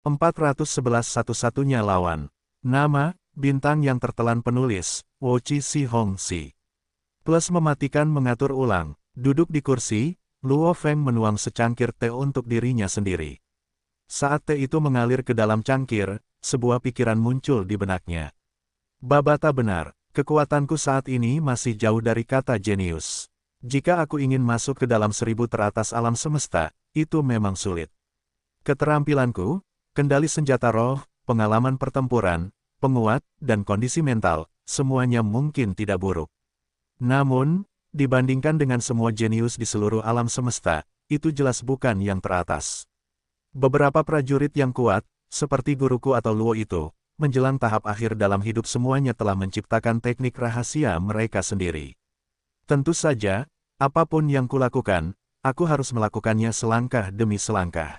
411 satu-satunya lawan. Nama, bintang yang tertelan penulis, Wochi Si Hong Si. Plus mematikan mengatur ulang. Duduk di kursi, Luo Feng menuang secangkir teh untuk dirinya sendiri. Saat teh itu mengalir ke dalam cangkir, sebuah pikiran muncul di benaknya. Babata benar, kekuatanku saat ini masih jauh dari kata jenius. Jika aku ingin masuk ke dalam 1000 teratas alam semesta, itu memang sulit. Keterampilanku, kendali senjata roh, pengalaman pertempuran, penguat, dan kondisi mental, semuanya mungkin tidak buruk. Namun, dibandingkan dengan semua jenius di seluruh alam semesta, itu jelas bukan yang teratas. Beberapa prajurit yang kuat, seperti guruku atau Luo itu, menjelang tahap akhir dalam hidup semuanya telah menciptakan teknik rahasia mereka sendiri. Tentu saja, apapun yang kulakukan, aku harus melakukannya selangkah demi selangkah.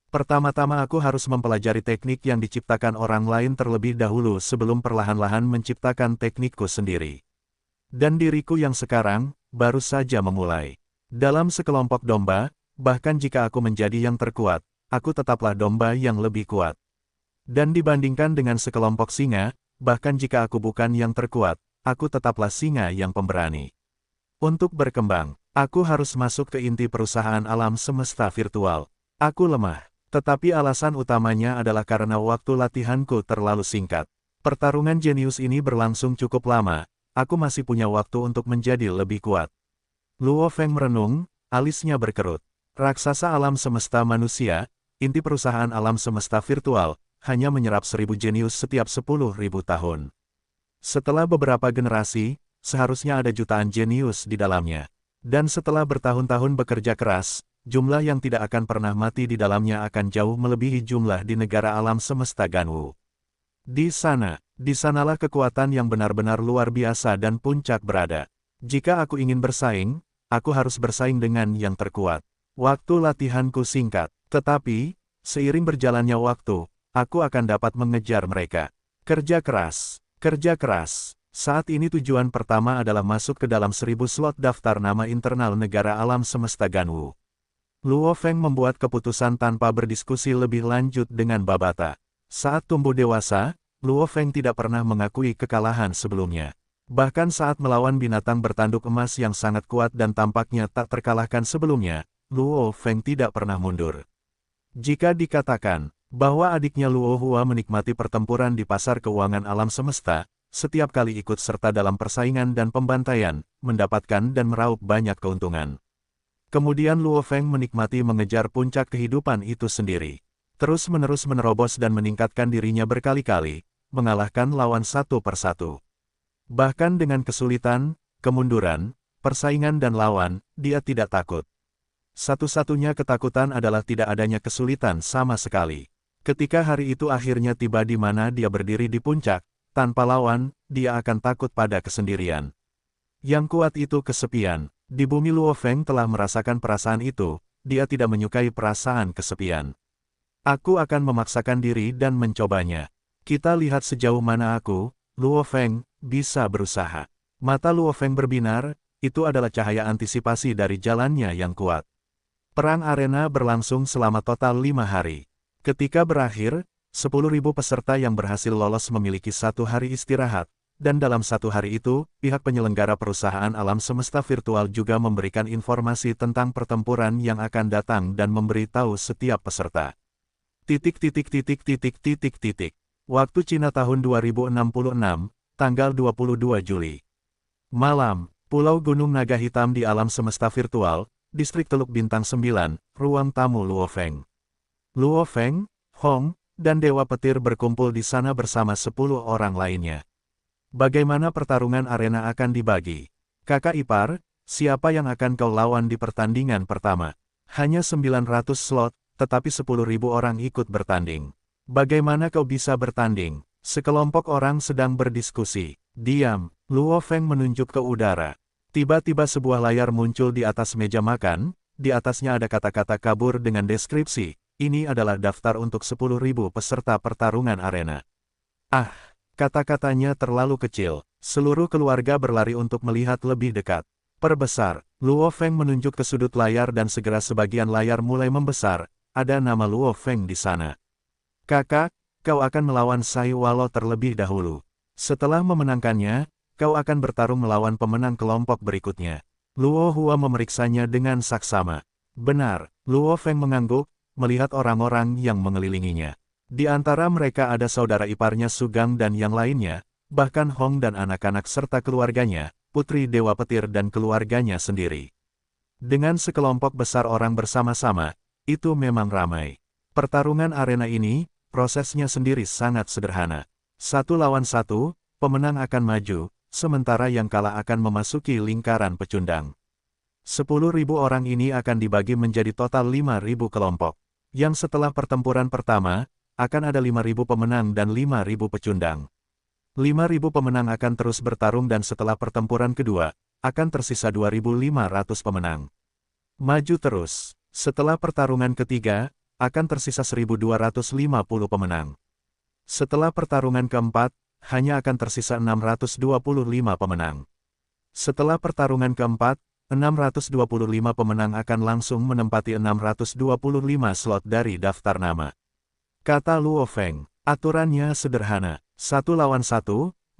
Pertama-tama aku harus mempelajari teknik yang diciptakan orang lain terlebih dahulu sebelum perlahan-lahan menciptakan teknikku sendiri. Dan diriku yang sekarang, baru saja memulai. Dalam sekelompok domba, bahkan jika aku menjadi yang terkuat, aku tetaplah domba yang lebih kuat. Dan dibandingkan dengan sekelompok singa, bahkan jika aku bukan yang terkuat, aku tetaplah singa yang pemberani. Untuk berkembang, aku harus masuk ke inti perusahaan alam semesta virtual. Aku lemah, tetapi alasan utamanya adalah karena waktu latihanku terlalu singkat. Pertarungan jenius ini berlangsung cukup lama, aku masih punya waktu untuk menjadi lebih kuat. Luo Feng merenung, alisnya berkerut. Raksasa alam semesta manusia, inti perusahaan alam semesta virtual, hanya menyerap 1000 jenius setiap 10.000 tahun. Setelah beberapa generasi, seharusnya ada jutaan jenius di dalamnya. Dan setelah bertahun-tahun bekerja keras, jumlah yang tidak akan pernah mati di dalamnya akan jauh melebihi jumlah di negara alam semesta Ganwu. Di sanalah kekuatan yang benar-benar luar biasa dan puncak berada. Jika aku ingin bersaing, aku harus bersaing dengan yang terkuat. Waktu latihanku singkat, tetapi, seiring berjalannya waktu, aku akan dapat mengejar mereka. Kerja keras, kerja keras. Saat ini tujuan pertama adalah masuk ke dalam 1000 slot daftar nama internal negara alam semesta Ganwu. Luo Feng membuat keputusan tanpa berdiskusi lebih lanjut dengan Babata. Saat tumbuh dewasa, Luo Feng tidak pernah mengakui kekalahan sebelumnya. Bahkan saat melawan binatang bertanduk emas yang sangat kuat dan tampaknya tak terkalahkan sebelumnya, Luo Feng tidak pernah mundur. Jika dikatakan bahwa adiknya Luo Hua menikmati pertempuran di pasar keuangan alam semesta, setiap kali ikut serta dalam persaingan dan pembantaian, mendapatkan dan meraup banyak keuntungan. Kemudian Luo Feng menikmati mengejar puncak kehidupan itu sendiri. Terus-menerus menerobos dan meningkatkan dirinya berkali-kali, mengalahkan lawan satu persatu. Bahkan dengan kesulitan, kemunduran, persaingan dan lawan, dia tidak takut. Satu-satunya ketakutan adalah tidak adanya kesulitan sama sekali. Ketika hari itu akhirnya tiba di mana dia berdiri di puncak, tanpa lawan, dia akan takut pada kesendirian. Yang kuat itu kesepian. Di bumi Luo Feng telah merasakan perasaan itu, dia tidak menyukai perasaan kesepian. Aku akan memaksakan diri dan mencobanya. Kita lihat sejauh mana aku, Luo Feng, bisa berusaha. Mata Luo Feng berbinar, itu adalah cahaya antisipasi dari jalannya yang kuat. Perang arena berlangsung selama total 5 hari. Ketika berakhir, 10.000 peserta yang berhasil lolos memiliki 1 hari istirahat, dan dalam 1 hari itu, pihak penyelenggara perusahaan alam semesta virtual juga memberikan informasi tentang pertempuran yang akan datang dan memberitahu setiap peserta. Waktu Cina tahun 2066, tanggal 22 Juli. Malam, Pulau Gunung Naga Hitam di alam semesta virtual, Distrik Teluk Bintang 9, ruang tamu Luo Feng. Luo Feng, Hong, dan Dewa Petir berkumpul di sana bersama 10 orang lainnya. Bagaimana pertarungan arena akan dibagi? Kakak ipar, siapa yang akan kau lawan di pertandingan pertama? Hanya 900 slot, tetapi 10.000 orang ikut bertanding. Bagaimana kau bisa bertanding? Sekelompok orang sedang berdiskusi. Diam, Luo Feng menunjuk ke udara. Tiba-tiba sebuah layar muncul di atas meja makan, di atasnya ada kata-kata kabur dengan deskripsi. Ini adalah daftar untuk 10.000 peserta pertarungan arena. Ah, kata-katanya terlalu kecil. Seluruh keluarga berlari untuk melihat lebih dekat. Perbesar, Luo Feng menunjuk ke sudut layar dan segera sebagian layar mulai membesar. Ada nama Luo Feng di sana. Kakak, kau akan melawan Sai Walo terlebih dahulu. Setelah memenangkannya, kau akan bertarung melawan pemenang kelompok berikutnya. Luo Hua memeriksanya dengan saksama. Benar, Luo Feng mengangguk, melihat orang-orang yang mengelilinginya. Di antara mereka ada saudara iparnya Sugang dan yang lainnya, bahkan Hong dan anak-anak serta keluarganya, Putri Dewa Petir dan keluarganya sendiri. Dengan sekelompok besar orang bersama-sama, itu memang ramai. Pertarungan arena ini, prosesnya sendiri sangat sederhana. 1 lawan 1, pemenang akan maju, sementara yang kalah akan memasuki lingkaran pecundang. 10.000 orang ini akan dibagi menjadi total 5.000 kelompok. Yang setelah pertempuran pertama, akan ada 5.000 pemenang dan 5.000 pecundang. 5.000 pemenang akan terus bertarung dan setelah pertempuran kedua, akan tersisa 2.500 pemenang. Maju terus. Setelah pertarungan ketiga, akan tersisa 1.250 pemenang. Setelah pertarungan keempat, hanya akan tersisa 625 pemenang. Setelah pertarungan keempat, 625 pemenang akan langsung menempati 625 slot dari daftar nama. Kata Luo Feng, aturannya sederhana. 1 lawan 1,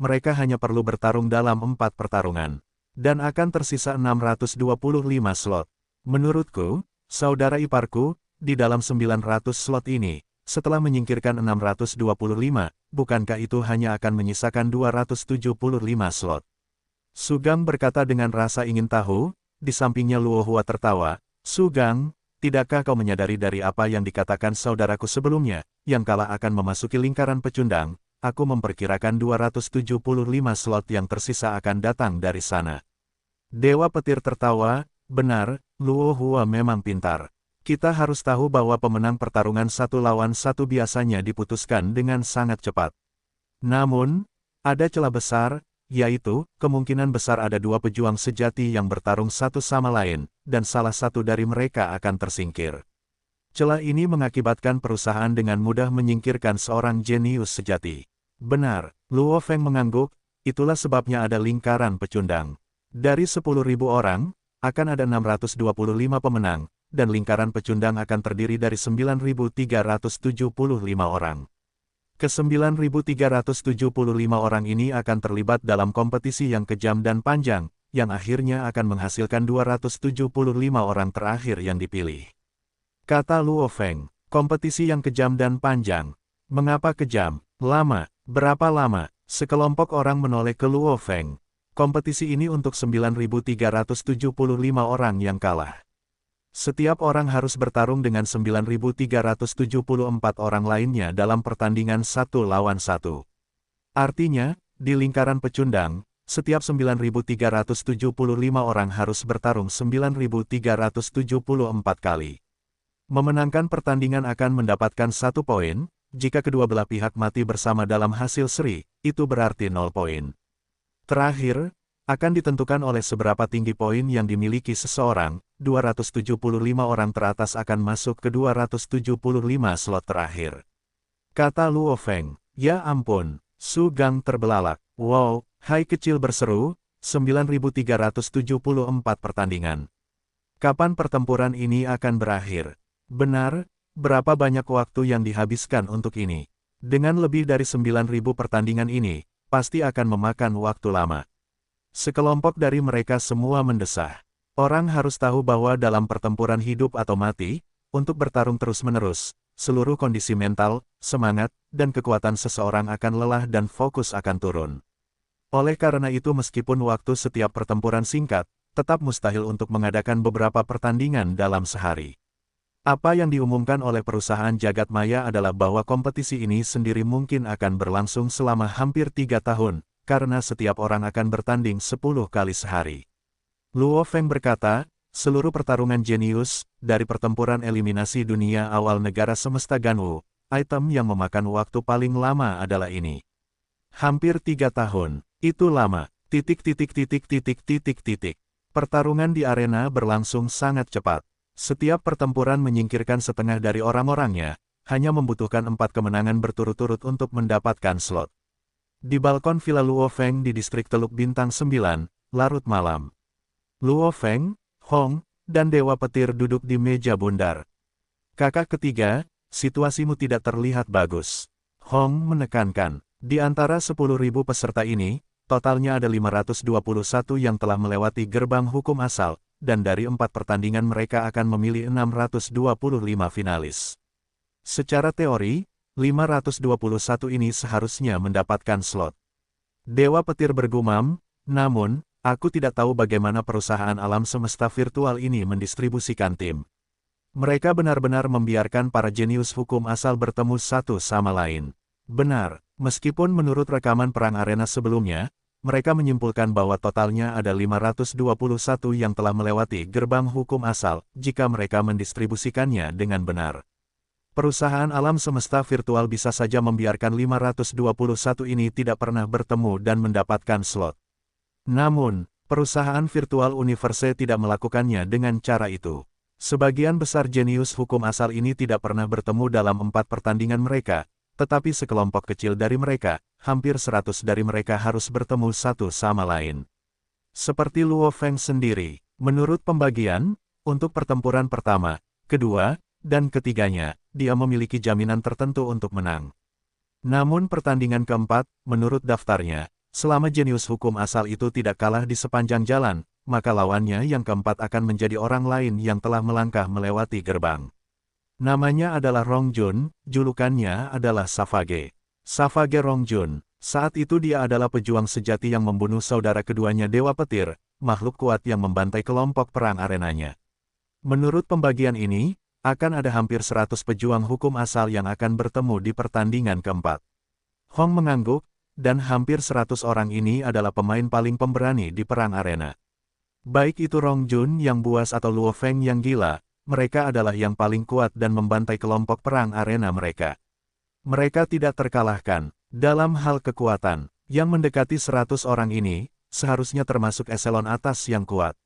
mereka hanya perlu bertarung dalam 4 pertarungan. Dan akan tersisa 625 slot. Menurutku, saudara iparku, di dalam 900 slot ini, setelah menyingkirkan 625, bukankah itu hanya akan menyisakan 275 slot? Sugang berkata dengan rasa ingin tahu, di sampingnya Luo Hua tertawa. Sugang, tidakkah kau menyadari dari apa yang dikatakan saudaraku sebelumnya, yang kalah akan memasuki lingkaran pecundang? Aku memperkirakan 275 slot yang tersisa akan datang dari sana. Dewa Petir tertawa, benar, Luo Hua memang pintar. Kita harus tahu bahwa pemenang pertarungan 1 lawan 1 biasanya diputuskan dengan sangat cepat. Namun, ada celah besar, yaitu, kemungkinan besar ada 2 pejuang sejati yang bertarung satu sama lain, dan salah satu dari mereka akan tersingkir. Celah ini mengakibatkan perusahaan dengan mudah menyingkirkan seorang jenius sejati. Benar, Luo Feng mengangguk, itulah sebabnya ada lingkaran pecundang. Dari 10.000 orang, akan ada 625 pemenang, dan lingkaran pecundang akan terdiri dari 9.375 orang. Ke-9.375 orang ini akan terlibat dalam kompetisi yang kejam dan panjang, yang akhirnya akan menghasilkan 275 orang terakhir yang dipilih. Kata Luo Feng, kompetisi yang kejam dan panjang. Mengapa kejam? Lama. Berapa lama? Sekelompok orang menoleh ke Luo Feng. Kompetisi ini untuk 9.375 orang yang kalah. Setiap orang harus bertarung dengan 9.374 orang lainnya dalam pertandingan 1 lawan 1. Artinya, di lingkaran pecundang, setiap 9.375 orang harus bertarung 9.374 kali. Memenangkan pertandingan akan mendapatkan 1 poin, jika kedua belah pihak mati bersama dalam hasil seri, itu berarti 0 poin. Terakhir, akan ditentukan oleh seberapa tinggi poin yang dimiliki seseorang. 275 orang teratas akan masuk ke 275 slot terakhir. Kata Luo Feng, ya ampun, Sugang terbelalak. Wow, hai kecil berseru, 9.374 pertandingan. Kapan pertempuran ini akan berakhir? Benar, berapa banyak waktu yang dihabiskan untuk ini? Dengan lebih dari 9.000 pertandingan ini, pasti akan memakan waktu lama. Sekelompok dari mereka semua mendesah. Orang harus tahu bahwa dalam pertempuran hidup atau mati, untuk bertarung terus-menerus, seluruh kondisi mental, semangat, dan kekuatan seseorang akan lelah dan fokus akan turun. Oleh karena itu meskipun waktu setiap pertempuran singkat, tetap mustahil untuk mengadakan beberapa pertandingan dalam sehari. Apa yang diumumkan oleh perusahaan Jagat Maya adalah bahwa kompetisi ini sendiri mungkin akan berlangsung selama hampir 3 tahun, karena setiap orang akan bertanding 10 kali sehari. Luo Feng berkata, seluruh pertarungan jenius, dari pertempuran eliminasi dunia awal negara semesta Ganwu, item yang memakan waktu paling lama adalah ini. Hampir 3 tahun, itu lama, Pertarungan di arena berlangsung sangat cepat. Setiap pertempuran menyingkirkan setengah dari orang-orangnya, hanya membutuhkan 4 kemenangan berturut-turut untuk mendapatkan slot. Di balkon Villa Luo Feng di distrik Teluk Bintang 9, larut malam. Luo Feng, Hong, dan Dewa Petir duduk di meja bundar. Kakak ketiga, situasimu tidak terlihat bagus. Hong menekankan, di antara 10.000 peserta ini, totalnya ada 521 yang telah melewati gerbang hukum asal, dan dari 4 pertandingan mereka akan memilih 625 finalis. Secara teori, 521 ini seharusnya mendapatkan slot. Dewa Petir bergumam, namun, aku tidak tahu bagaimana perusahaan alam semesta virtual ini mendistribusikan tim. Mereka benar-benar membiarkan para jenius hukum asal bertemu satu sama lain. Benar, meskipun menurut rekaman perang arena sebelumnya, mereka menyimpulkan bahwa totalnya ada 521 yang telah melewati gerbang hukum asal, jika mereka mendistribusikannya dengan benar. Perusahaan alam semesta virtual bisa saja membiarkan 521 ini tidak pernah bertemu dan mendapatkan slot. Namun, perusahaan virtual universe tidak melakukannya dengan cara itu. Sebagian besar jenius hukum asal ini tidak pernah bertemu dalam 4 pertandingan mereka, tetapi sekelompok kecil dari mereka, hampir 100 dari mereka harus bertemu satu sama lain. Seperti Luo Feng sendiri, menurut pembagian, untuk pertempuran pertama, kedua, dan ketiganya, dia memiliki jaminan tertentu untuk menang. Namun pertandingan keempat, menurut daftarnya, selama jenius hukum asal itu tidak kalah di sepanjang jalan, maka lawannya yang keempat akan menjadi orang lain yang telah melangkah melewati gerbang. Namanya adalah Rong Jun, julukannya adalah Savage. Savage Rong Jun, saat itu dia adalah pejuang sejati yang membunuh saudara keduanya Dewa Petir, makhluk kuat yang membantai kelompok perang arenanya. Menurut pembagian ini, akan ada hampir 100 pejuang hukum asal yang akan bertemu di pertandingan keempat. Hong mengangguk, dan hampir 100 orang ini adalah pemain paling pemberani di perang arena. Baik itu Rong Jun yang buas atau Luo Feng yang gila, mereka adalah yang paling kuat dan membantai kelompok perang arena mereka. Mereka tidak terkalahkan. Dalam hal kekuatan, yang mendekati 100 orang ini, seharusnya termasuk eselon atas yang kuat.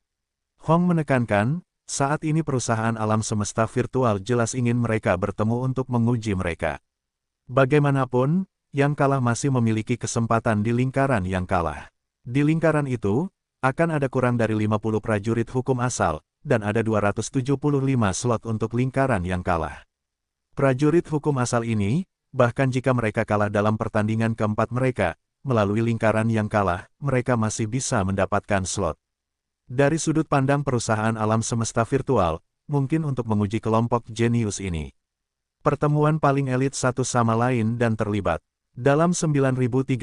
Hong menekankan, saat ini perusahaan alam semesta virtual jelas ingin mereka bertemu untuk menguji mereka. Bagaimanapun, yang kalah masih memiliki kesempatan di lingkaran yang kalah. Di lingkaran itu, akan ada kurang dari 50 prajurit hukum asal, dan ada 275 slot untuk lingkaran yang kalah. Prajurit hukum asal ini, bahkan jika mereka kalah dalam pertandingan keempat mereka, melalui lingkaran yang kalah, mereka masih bisa mendapatkan slot. Dari sudut pandang perusahaan alam semesta virtual, mungkin untuk menguji kelompok jenius ini. Pertemuan paling elit satu sama lain dan terlibat. Dalam 9.374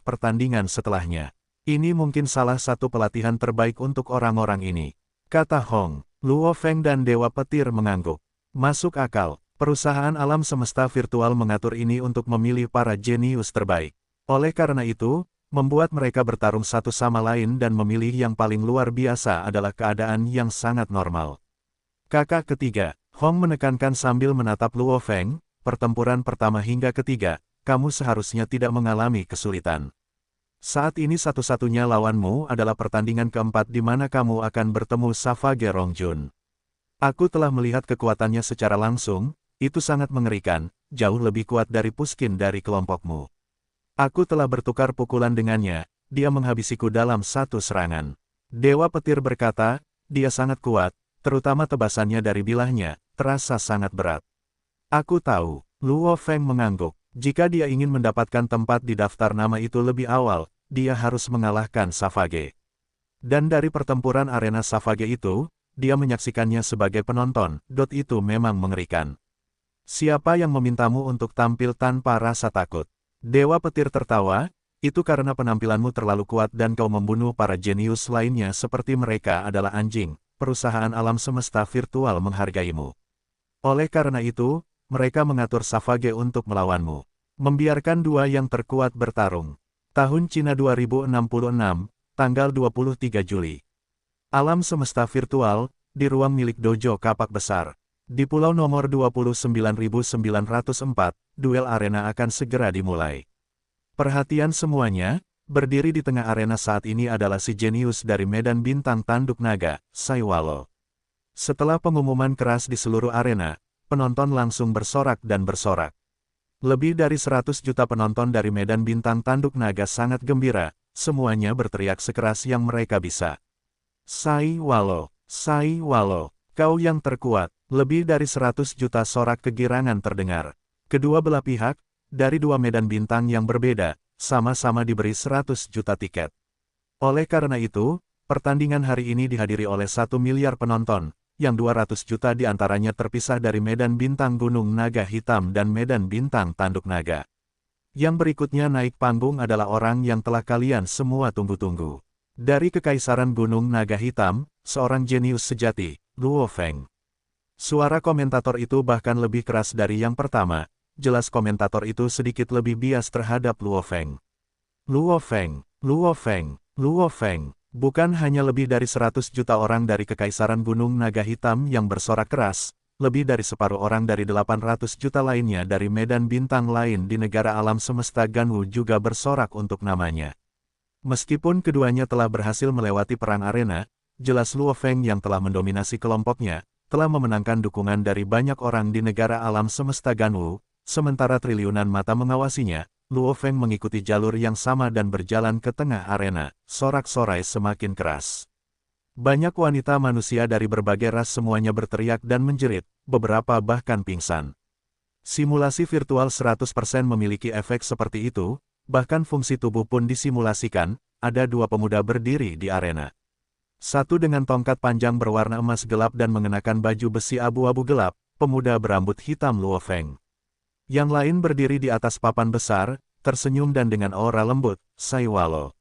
pertandingan setelahnya. Ini mungkin salah satu pelatihan terbaik untuk orang-orang ini. Kata Hong, Luo Feng dan Dewa Petir mengangguk. Masuk akal, perusahaan alam semesta virtual mengatur ini untuk memilih para jenius terbaik. Oleh karena itu, membuat mereka bertarung satu sama lain dan memilih yang paling luar biasa adalah keadaan yang sangat normal. Kakak ketiga, Hong menekankan sambil menatap Luo Feng, pertempuran pertama hingga ketiga, kamu seharusnya tidak mengalami kesulitan. Saat ini satu-satunya lawanmu adalah pertandingan keempat di mana kamu akan bertemu Savage Rong Jun. Aku telah melihat kekuatannya secara langsung, itu sangat mengerikan, jauh lebih kuat dari Puskin dari kelompokmu. Aku telah bertukar pukulan dengannya, dia menghabisiku dalam satu serangan. Dewa Petir berkata, dia sangat kuat, terutama tebasannya dari bilahnya, terasa sangat berat. Aku tahu, Luo Feng mengangguk, jika dia ingin mendapatkan tempat di daftar nama itu lebih awal, dia harus mengalahkan Savage. Dan dari pertempuran arena Savage itu, dia menyaksikannya sebagai penonton, itu memang mengerikan. Siapa yang memintamu untuk tampil tanpa rasa takut? Dewa Petir tertawa, itu karena penampilanmu terlalu kuat dan kau membunuh para jenius lainnya seperti mereka adalah anjing, perusahaan alam semesta virtual menghargaimu. Oleh karena itu, mereka mengatur Savage untuk melawanmu. Membiarkan dua yang terkuat bertarung. Tahun Cina 2066, tanggal 23 Juli. Alam semesta virtual, di ruang milik Dojo Kapak Besar. Di pulau nomor 29.904, duel arena akan segera dimulai. Perhatian semuanya, berdiri di tengah arena saat ini adalah si jenius dari Medan Bintang Tanduk Naga, Saiwalo. Setelah pengumuman keras di seluruh arena, penonton langsung bersorak dan bersorak. Lebih dari 100 juta penonton dari Medan Bintang Tanduk Naga sangat gembira, semuanya berteriak sekeras yang mereka bisa. Saiwalo, Saiwalo, kau yang terkuat. Lebih dari 100 juta sorak kegirangan terdengar. Kedua belah pihak, dari dua medan bintang yang berbeda, sama-sama diberi 100 juta tiket. Oleh karena itu, pertandingan hari ini dihadiri oleh 1 miliar penonton, yang 200 juta diantaranya terpisah dari medan bintang Gunung Naga Hitam dan medan bintang Tanduk Naga. Yang berikutnya naik panggung adalah orang yang telah kalian semua tunggu-tunggu. Dari Kekaisaran Gunung Naga Hitam, seorang jenius sejati, Luo Feng. Suara komentator itu bahkan lebih keras dari yang pertama, jelas komentator itu sedikit lebih bias terhadap Luo Feng. Luo Feng, Luo Feng, Luo Feng. Bukan hanya lebih dari 100 juta orang dari Kekaisaran Gunung Naga Hitam yang bersorak keras, lebih dari separuh orang dari 800 juta lainnya dari medan bintang lain di negara alam semesta Ganwu juga bersorak untuk namanya. Meskipun keduanya telah berhasil melewati perang arena, jelas Luo Feng yang telah mendominasi kelompoknya, telah memenangkan dukungan dari banyak orang di negara alam semesta Ganwu, sementara triliunan mata mengawasinya. Luo Feng mengikuti jalur yang sama dan berjalan ke tengah arena, sorak-sorai semakin keras. Banyak wanita manusia dari berbagai ras semuanya berteriak dan menjerit, beberapa bahkan pingsan. Simulasi virtual 100% memiliki efek seperti itu, bahkan fungsi tubuh pun disimulasikan, ada dua pemuda berdiri di arena. Satu dengan tongkat panjang berwarna emas gelap dan mengenakan baju besi abu-abu gelap, pemuda berambut hitam Luo Feng. Yang lain berdiri di atas papan besar, tersenyum dan dengan aura lembut, Saiwalo.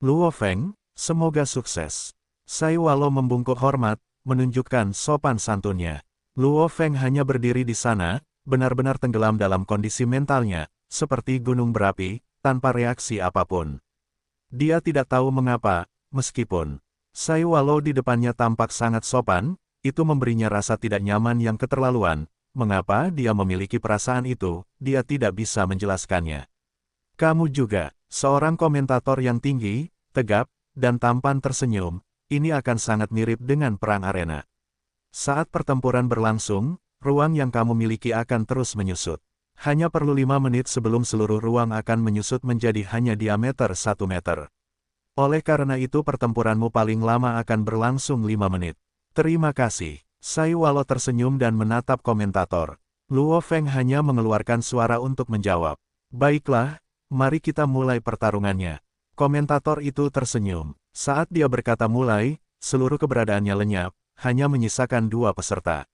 Luo Feng, semoga sukses. Saiwalo membungkuk hormat, menunjukkan sopan santunnya. Luo Feng hanya berdiri di sana, benar-benar tenggelam dalam kondisi mentalnya, seperti gunung berapi, tanpa reaksi apapun. Dia tidak tahu mengapa, meskipun Saiwalo di depannya tampak sangat sopan, itu memberinya rasa tidak nyaman yang keterlaluan. Mengapa dia memiliki perasaan itu, dia tidak bisa menjelaskannya. Kamu juga, seorang komentator yang tinggi, tegap, dan tampan tersenyum, ini akan sangat mirip dengan perang arena. Saat pertempuran berlangsung, ruang yang kamu miliki akan terus menyusut. Hanya perlu 5 menit sebelum seluruh ruang akan menyusut menjadi hanya diameter 1 meter. Oleh karena itu pertempuranmu paling lama akan berlangsung 5 menit. Terima kasih. Saiwalo tersenyum dan menatap komentator. Luo Feng hanya mengeluarkan suara untuk menjawab. Baiklah, mari kita mulai pertarungannya. Komentator itu tersenyum. Saat dia berkata mulai, seluruh keberadaannya lenyap, hanya menyisakan dua peserta.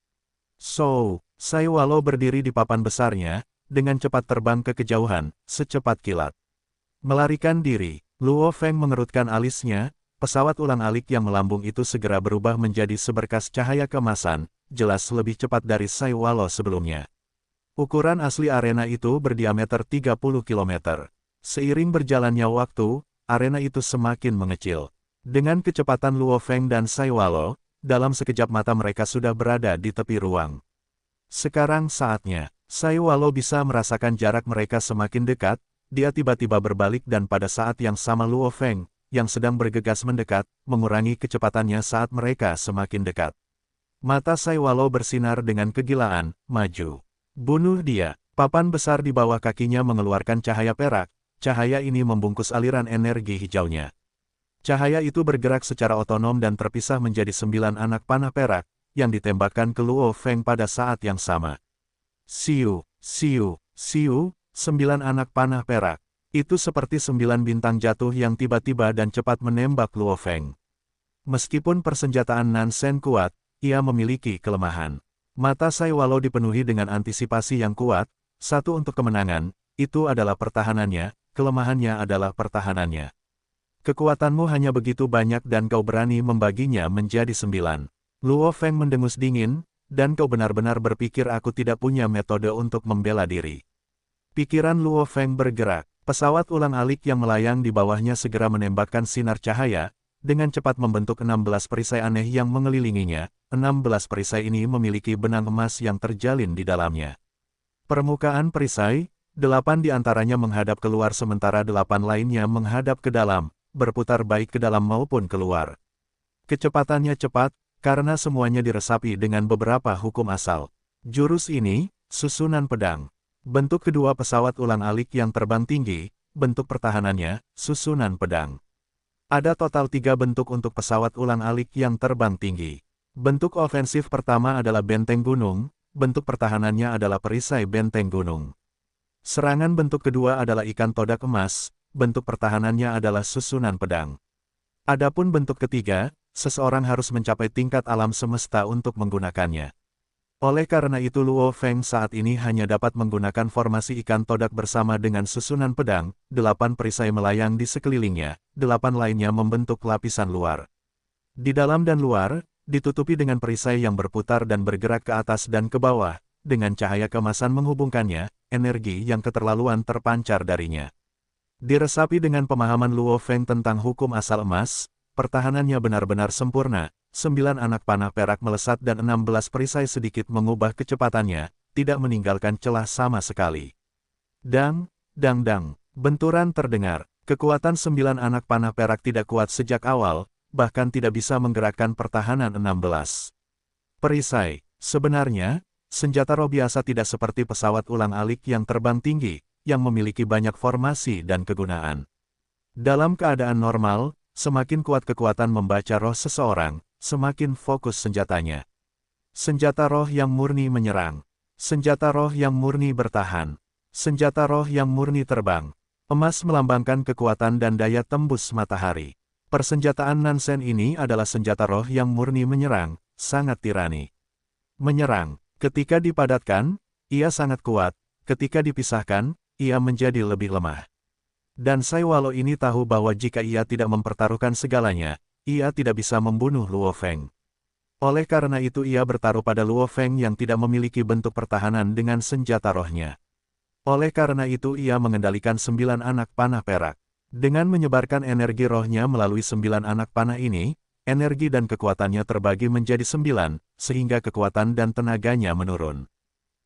Saiwalo berdiri di papan besarnya, dengan cepat terbang ke kejauhan, secepat kilat. Melarikan diri. Luo Feng mengerutkan alisnya, pesawat ulang-alik yang melambung itu segera berubah menjadi seberkas cahaya keemasan, jelas lebih cepat dari Saiwalo sebelumnya. Ukuran asli arena itu berdiameter 30 km. Seiring berjalannya waktu, arena itu semakin mengecil. Dengan kecepatan Luo Feng dan Saiwalo, dalam sekejap mata mereka sudah berada di tepi ruang. Sekarang saatnya, Saiwalo bisa merasakan jarak mereka semakin dekat. Dia tiba-tiba berbalik dan pada saat yang sama Luo Feng, yang sedang bergegas mendekat, mengurangi kecepatannya saat mereka semakin dekat. Mata Saiwalo bersinar dengan kegilaan, maju. Bunuh dia. Papan besar di bawah kakinya mengeluarkan cahaya perak, cahaya ini membungkus aliran energi hijaunya. Cahaya itu bergerak secara otonom dan terpisah menjadi 9 anak panah perak, yang ditembakkan ke Luo Feng pada saat yang sama. Siu, siu, siu. 9 anak panah perak. Itu seperti 9 bintang jatuh yang tiba-tiba dan cepat menembak Luo Feng. Meskipun persenjataan Nansen kuat, ia memiliki kelemahan. Mata Saiwalo dipenuhi dengan antisipasi yang kuat, satu untuk kemenangan, itu adalah pertahanannya, kelemahannya adalah pertahanannya. Kekuatanmu hanya begitu banyak dan kau berani membaginya menjadi 9. Luo Feng mendengus dingin, dan kau benar-benar berpikir aku tidak punya metode untuk membela diri. Pikiran Luo Feng bergerak, pesawat ulang-alik yang melayang di bawahnya segera menembakkan sinar cahaya, dengan cepat membentuk 16 perisai aneh yang mengelilinginya. 16 perisai ini memiliki benang emas yang terjalin di dalamnya. Permukaan perisai, 8 di antaranya menghadap keluar sementara 8 lainnya menghadap ke dalam, berputar baik ke dalam maupun keluar. Kecepatannya cepat, karena semuanya diresapi dengan beberapa hukum asal. Jurus ini, susunan pedang. Bentuk kedua pesawat ulang-alik yang terbang tinggi, bentuk pertahanannya, susunan pedang. Ada total 3 bentuk untuk pesawat ulang-alik yang terbang tinggi. Bentuk ofensif pertama adalah benteng gunung, bentuk pertahanannya adalah perisai benteng gunung. Serangan bentuk kedua adalah ikan todak emas, bentuk pertahanannya adalah susunan pedang. Adapun bentuk ketiga, seseorang harus mencapai tingkat alam semesta untuk menggunakannya. Oleh karena itu Luo Feng saat ini hanya dapat menggunakan formasi ikan todak bersama dengan susunan pedang, 8 perisai melayang di sekelilingnya, 8 lainnya membentuk lapisan luar. Di dalam dan luar, ditutupi dengan perisai yang berputar dan bergerak ke atas dan ke bawah, dengan cahaya kemasan menghubungkannya, energi yang keterlaluan terpancar darinya. Diresapi dengan pemahaman Luo Feng tentang hukum asal emas, pertahanannya benar-benar sempurna. 9 anak panah perak melesat dan 16 perisai sedikit mengubah kecepatannya, tidak meninggalkan celah sama sekali. Dang, dang dang, benturan terdengar. Kekuatan 9 anak panah perak tidak kuat sejak awal, bahkan tidak bisa menggerakkan pertahanan 16 perisai. Sebenarnya, senjata roh biasa tidak seperti pesawat ulang-alik yang terbang tinggi, yang memiliki banyak formasi dan kegunaan. Dalam keadaan normal, semakin kuat kekuatan membaca roh seseorang, semakin fokus senjatanya. Senjata roh yang murni menyerang. Senjata roh yang murni bertahan. Senjata roh yang murni terbang. Emas melambangkan kekuatan dan daya tembus matahari. Persenjataan Nansen ini adalah senjata roh yang murni menyerang, sangat tirani. Menyerang, ketika dipadatkan, ia sangat kuat, ketika dipisahkan, ia menjadi lebih lemah. Dan Saiwalo ini tahu bahwa jika ia tidak mempertaruhkan segalanya, ia tidak bisa membunuh Luo Feng. Oleh karena itu ia bertaruh pada Luo Feng yang tidak memiliki bentuk pertahanan dengan senjata rohnya. Oleh karena itu ia mengendalikan 9 anak panah perak. Dengan menyebarkan energi rohnya melalui 9 anak panah ini, energi dan kekuatannya terbagi menjadi 9, sehingga kekuatan dan tenaganya menurun.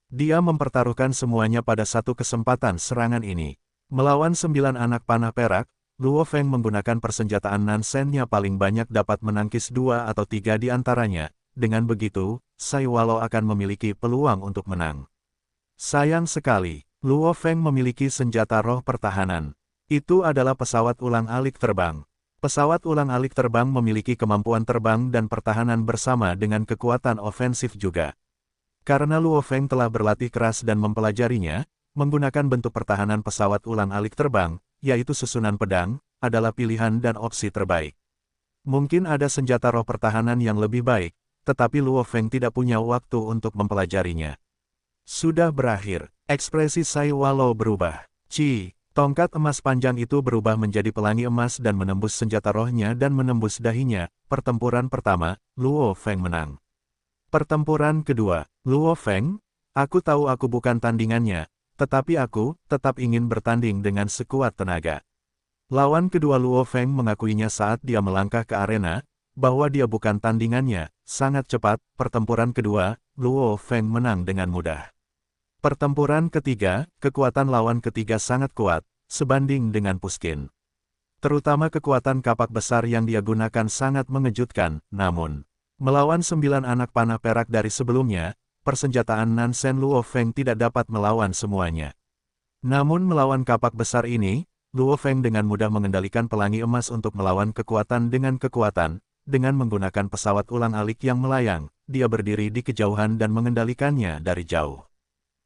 Dia mempertaruhkan semuanya pada satu kesempatan serangan ini. Melawan 9 anak panah perak, Luo Feng menggunakan persenjataan Nansen-nya paling banyak dapat menangkis 2 atau 3 di antaranya. Dengan begitu, Saiwalo akan memiliki peluang untuk menang. Sayang sekali, Luo Feng memiliki senjata roh pertahanan. Itu adalah pesawat ulang-alik terbang. Pesawat ulang-alik terbang memiliki kemampuan terbang dan pertahanan bersama dengan kekuatan ofensif juga. Karena Luo Feng telah berlatih keras dan mempelajarinya, menggunakan bentuk pertahanan pesawat ulang-alik terbang, yaitu susunan pedang, adalah pilihan dan opsi terbaik. Mungkin ada senjata roh pertahanan yang lebih baik, tetapi Luo Feng tidak punya waktu untuk mempelajarinya. Sudah berakhir, ekspresi Saiwalo berubah. Tongkat emas panjang itu berubah menjadi pelangi emas dan menembus senjata rohnya dan menembus dahinya. Pertempuran pertama, Luo Feng menang. Pertempuran kedua, Luo Feng, aku tahu aku bukan tandingannya, tetapi aku tetap ingin bertanding dengan sekuat tenaga. Lawan kedua Luo Feng mengakuinya saat dia melangkah ke arena, bahwa dia bukan tandingannya. Sangat cepat, pertempuran kedua, Luo Feng menang dengan mudah. Pertempuran ketiga, kekuatan lawan ketiga sangat kuat, sebanding dengan Pushkin. Terutama kekuatan kapak besar yang dia gunakan sangat mengejutkan, namun, melawan 9 anak panah perak dari sebelumnya, persenjataan Nansen Luo Feng tidak dapat melawan semuanya. Namun melawan kapak besar ini, Luo Feng dengan mudah mengendalikan pelangi emas untuk melawan kekuatan, dengan menggunakan pesawat ulang-alik yang melayang, dia berdiri di kejauhan dan mengendalikannya dari jauh.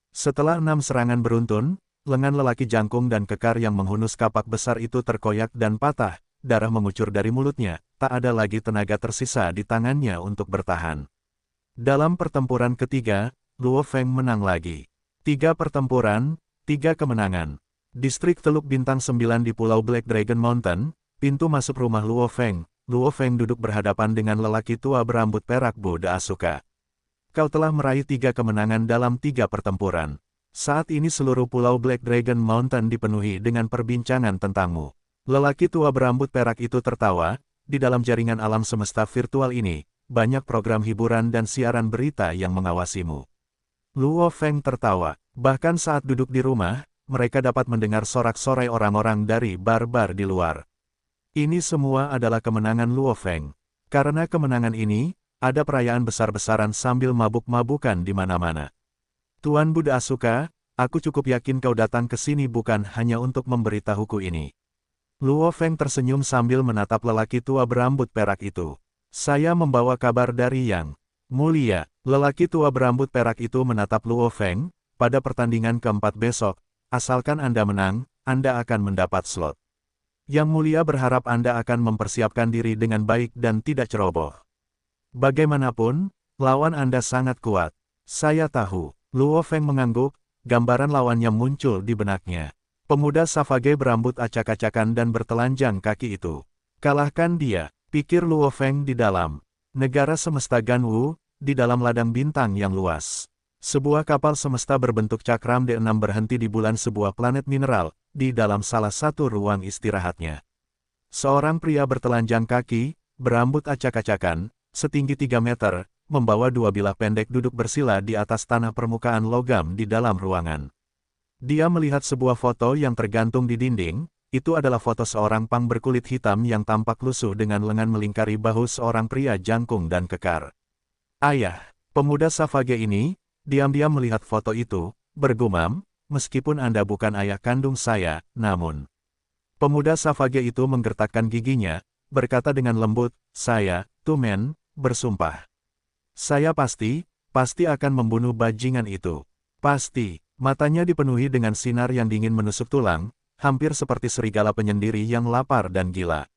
Setelah 6 serangan beruntun, lengan lelaki jangkung dan kekar yang menghunus kapak besar itu terkoyak dan patah, darah mengucur dari mulutnya, tak ada lagi tenaga tersisa di tangannya untuk bertahan. Dalam pertempuran ketiga, Luo Feng menang lagi. 3 pertempuran, 3 kemenangan. Distrik Teluk Bintang 9 di Pulau Black Dragon Mountain, pintu masuk rumah Luo Feng. Luo Feng duduk berhadapan dengan lelaki tua berambut perak Buddha Asuka. Kau telah meraih 3 kemenangan dalam 3 pertempuran. Saat ini seluruh Pulau Black Dragon Mountain dipenuhi dengan perbincangan tentangmu. Lelaki tua berambut perak itu tertawa, di dalam jaringan alam semesta virtual ini, banyak program hiburan dan siaran berita yang mengawasimu. Luo Feng tertawa, bahkan saat duduk di rumah, mereka dapat mendengar sorak-sorai orang-orang dari bar-bar di luar. Ini semua adalah kemenangan Luo Feng. Karena kemenangan ini, ada perayaan besar-besaran sambil mabuk-mabukan di mana-mana. Tuan Buddha Asuka, aku cukup yakin kau datang ke sini bukan hanya untuk memberitahuku ini. Luo Feng tersenyum sambil menatap lelaki tua berambut perak itu. Saya membawa kabar dari Yang Mulia. Lelaki tua berambut perak itu menatap Luo Feng. Pada pertandingan keempat besok, asalkan Anda menang, Anda akan mendapat slot. Yang Mulia berharap Anda akan mempersiapkan diri dengan baik dan tidak ceroboh. Bagaimanapun, lawan Anda sangat kuat. Saya tahu. Luo Feng mengangguk, gambaran lawannya muncul di benaknya. Pemuda Savage berambut acak-acakan dan bertelanjang kaki itu. Kalahkan dia, pikir Luo Feng di dalam negara semesta Ganwu, di dalam ladang bintang yang luas. Sebuah kapal semesta berbentuk cakram D6 berhenti di bulan sebuah planet mineral, di dalam salah satu ruang istirahatnya. Seorang pria bertelanjang kaki, berambut acak-acakan, setinggi 3 meter, membawa dua bilah pendek duduk bersila di atas tanah permukaan logam di dalam ruangan. Dia melihat sebuah foto yang tergantung di dinding. Itu adalah foto seorang pang berkulit hitam yang tampak lusuh dengan lengan melingkari bahu seorang pria jangkung dan kekar. Ayah, pemuda Savage ini, diam-diam melihat foto itu, bergumam, meskipun Anda bukan ayah kandung saya, namun. Pemuda Savage itu menggertakkan giginya, berkata dengan lembut, saya, Tumen, bersumpah. Saya pasti akan membunuh bajingan itu. Pasti. Matanya dipenuhi dengan sinar yang dingin menusuk tulang, hampir seperti serigala penyendiri yang lapar dan gila.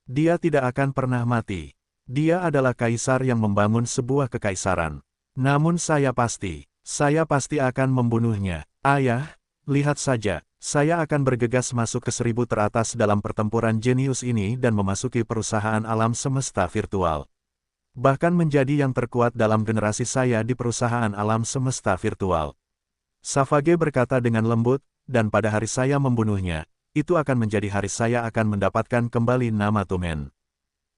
Dia tidak akan pernah mati. Dia adalah kaisar yang membangun sebuah kekaisaran. Namun saya pasti akan membunuhnya. Ayah, lihat saja, saya akan bergegas masuk ke 1000 teratas dalam pertempuran jenius ini dan memasuki perusahaan alam semesta virtual. Bahkan menjadi yang terkuat dalam generasi saya di perusahaan alam semesta virtual. Savage berkata dengan lembut, dan pada hari saya membunuhnya, itu akan menjadi hari saya akan mendapatkan kembali nama Tumen.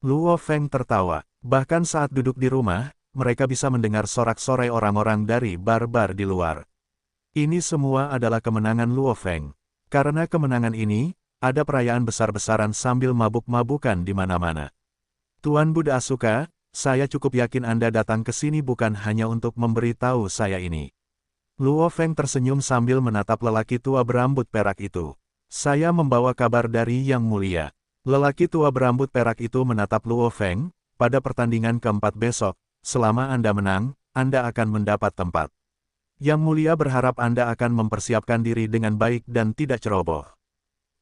Luo Feng tertawa, bahkan saat duduk di rumah, mereka bisa mendengar sorak-sorai orang-orang dari bar-bar di luar. Ini semua adalah kemenangan Luo Feng. Karena kemenangan ini, ada perayaan besar-besaran sambil mabuk-mabukan di mana-mana. Tuan Buddha Asuka, saya cukup yakin Anda datang ke sini bukan hanya untuk memberitahu saya ini. Luo Feng tersenyum sambil menatap lelaki tua berambut perak itu. Saya membawa kabar dari Yang Mulia. Lelaki tua berambut perak itu menatap Luo Feng. Pada pertandingan keempat besok, selama Anda menang, Anda akan mendapat tempat. Yang Mulia berharap Anda akan mempersiapkan diri dengan baik dan tidak ceroboh.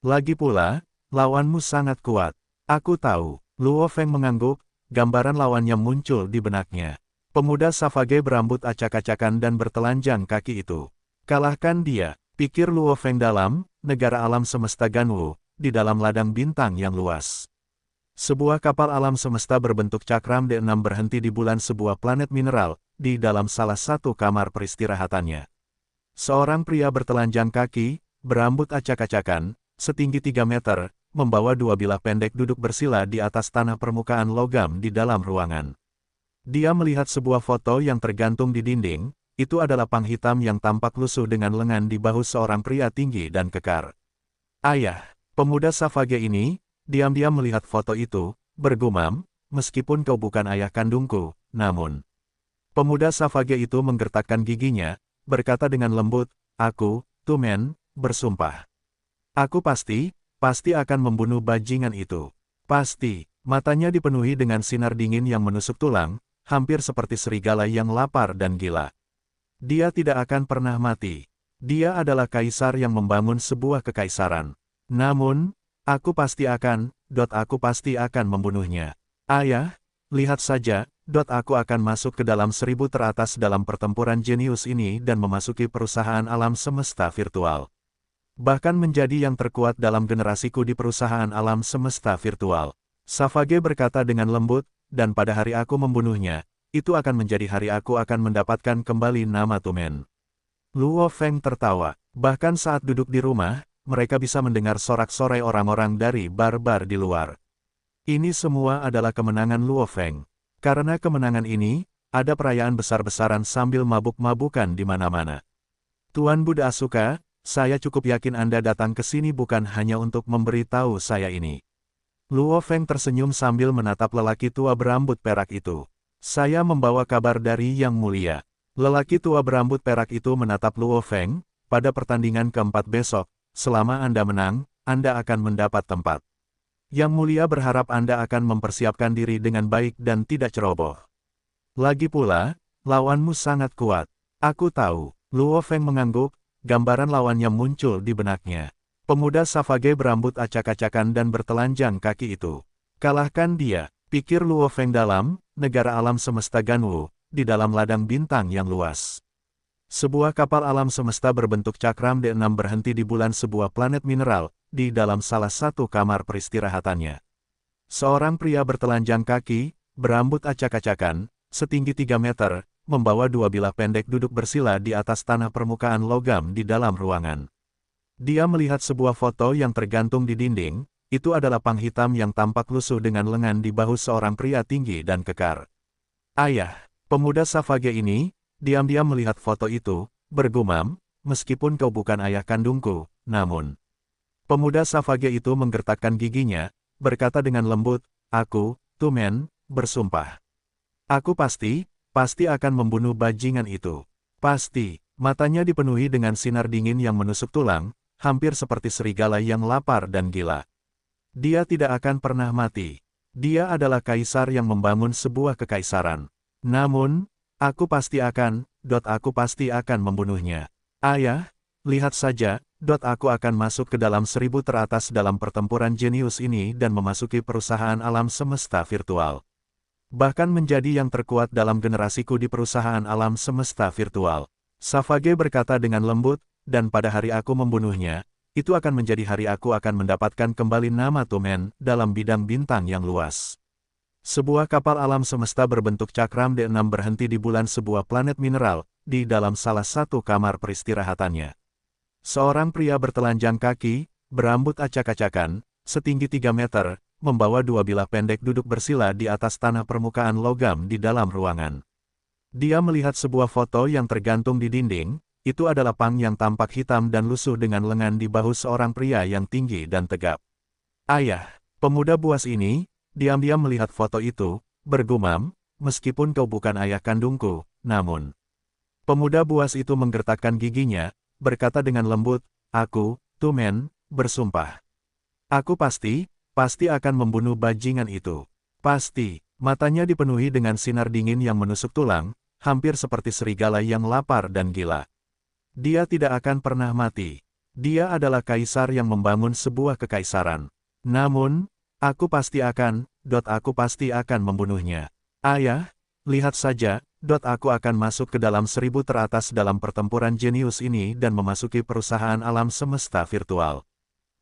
Lagi pula, lawanmu sangat kuat. Aku tahu. Luo Feng mengangguk. Gambaran lawannya muncul di benaknya. Pemuda Savage berambut acak-acakan dan bertelanjang kaki itu. Kalahkan dia, pikir Luo Feng dalam negara alam semesta Ganwu, di dalam ladang bintang yang luas. Sebuah kapal alam semesta berbentuk cakram D6 berhenti di bulan sebuah planet mineral, di dalam salah satu kamar peristirahatannya. Seorang pria bertelanjang kaki, berambut acak-acakan, setinggi 3 meter, membawa dua bilah pendek duduk bersila di atas tanah permukaan logam di dalam ruangan. Dia melihat sebuah foto yang tergantung di dinding. Itu adalah pang hitam yang tampak lusuh dengan lengan di bahu seorang pria tinggi dan kekar. Ayah, pemuda Savage ini, diam-diam melihat foto itu, bergumam, meskipun kau bukan ayah kandungku, namun. Pemuda Savage itu menggertakkan giginya, berkata dengan lembut, aku, Tumen, bersumpah. Aku pasti akan membunuh bajingan itu. Pasti. Matanya dipenuhi dengan sinar dingin yang menusuk tulang, hampir seperti serigala yang lapar dan gila. Dia tidak akan pernah mati. Dia adalah kaisar yang membangun sebuah kekaisaran. Namun, aku pasti akan membunuhnya. Ayah, lihat saja, aku akan masuk ke dalam 1000 teratas dalam pertempuran jenius ini dan memasuki perusahaan alam semesta virtual. Bahkan menjadi yang terkuat dalam generasiku di perusahaan alam semesta virtual. Savage berkata dengan lembut, dan pada hari aku membunuhnya, itu akan menjadi hari aku akan mendapatkan kembali nama Tumen. Luo Feng tertawa, bahkan saat duduk di rumah, mereka bisa mendengar sorak-sorai orang-orang dari bar-bar di luar. Ini semua adalah kemenangan Luo Feng. Karena kemenangan ini, ada perayaan besar-besaran sambil mabuk-mabukan di mana-mana. Tuan Buddha Asuka, saya cukup yakin Anda datang ke sini bukan hanya untuk memberitahu saya ini. Luo Feng tersenyum sambil menatap lelaki tua berambut perak itu. Saya membawa kabar dari Yang Mulia. Lelaki tua berambut perak itu menatap Luo Feng. Pada pertandingan keempat besok, selama Anda menang, Anda akan mendapat tempat. Yang Mulia berharap Anda akan mempersiapkan diri dengan baik dan tidak ceroboh. Lagi pula, lawanmu sangat kuat. Aku tahu. Luo Feng mengangguk, gambaran lawannya muncul di benaknya. Pemuda Savage berambut acak-acakan dan bertelanjang kaki itu. Kalahkan dia, pikir Luo Feng dalam, negara alam semesta Ganwu, di dalam ladang bintang yang luas. Sebuah kapal alam semesta berbentuk cakram D6 berhenti di bulan sebuah planet mineral, di dalam salah satu kamar peristirahatannya. Seorang pria bertelanjang kaki, berambut acak-acakan, setinggi 3 meter, membawa dua bilah pendek duduk bersila di atas tanah permukaan logam di dalam ruangan. Dia melihat sebuah foto yang tergantung di dinding, itu adalah pang hitam yang tampak lusuh dengan lengan di bahu seorang pria tinggi dan kekar. Ayah, pemuda Savage ini, diam-diam melihat foto itu, bergumam, meskipun kau bukan ayah kandungku, namun. Pemuda Savage itu menggertakkan giginya, berkata dengan lembut, aku, Tumen, bersumpah. Aku pasti akan membunuh bajingan itu. Pasti, matanya dipenuhi dengan sinar dingin yang menusuk tulang, hampir seperti serigala yang lapar dan gila. Dia tidak akan pernah mati. Dia adalah kaisar yang membangun sebuah kekaisaran. Namun, aku pasti akan membunuhnya. Ayah, lihat saja, aku akan masuk ke dalam 1000 teratas dalam pertempuran jenius ini dan memasuki perusahaan alam semesta virtual. Bahkan menjadi yang terkuat dalam generasiku di perusahaan alam semesta virtual. Savage berkata dengan lembut, dan pada hari aku membunuhnya, itu akan menjadi hari aku akan mendapatkan kembali nama Tumen dalam bidang bintang yang luas. Sebuah kapal alam semesta berbentuk cakram D6 berhenti di bulan sebuah planet mineral, di dalam salah satu kamar peristirahatannya. Seorang pria bertelanjang kaki, berambut acak-acakan, setinggi 3 meter, membawa dua bilah pendek duduk bersila di atas tanah permukaan logam di dalam ruangan. Dia melihat sebuah foto yang tergantung di dinding, itu adalah pang yang tampak hitam dan lusuh dengan lengan di bahu seorang pria yang tinggi dan tegap. Ayah, pemuda buas ini, diam-diam melihat foto itu, bergumam, meskipun kau bukan ayah kandungku, namun. Pemuda buas itu menggertakkan giginya, berkata dengan lembut, aku, Tumen, bersumpah. Aku pasti akan membunuh bajingan itu. Pasti, matanya dipenuhi dengan sinar dingin yang menusuk tulang, hampir seperti serigala yang lapar dan gila. Dia tidak akan pernah mati. Dia adalah kaisar yang membangun sebuah kekaisaran. Namun, aku pasti akan membunuhnya. Ayah, lihat saja, aku akan masuk ke dalam 1000 teratas dalam pertempuran jenius ini dan memasuki perusahaan alam semesta virtual.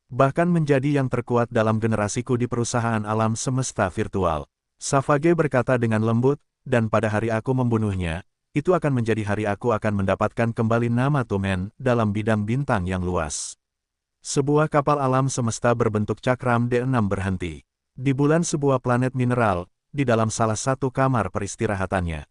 Bahkan menjadi yang terkuat dalam generasiku di perusahaan alam semesta virtual. Savage berkata dengan lembut, dan pada hari aku membunuhnya, itu akan menjadi hari aku akan mendapatkan kembali nama Tumen dalam bidang bintang yang luas. Sebuah kapal alam semesta berbentuk cakram D6 berhenti. Di bulan sebuah planet mineral, di dalam salah satu kamar peristirahatannya.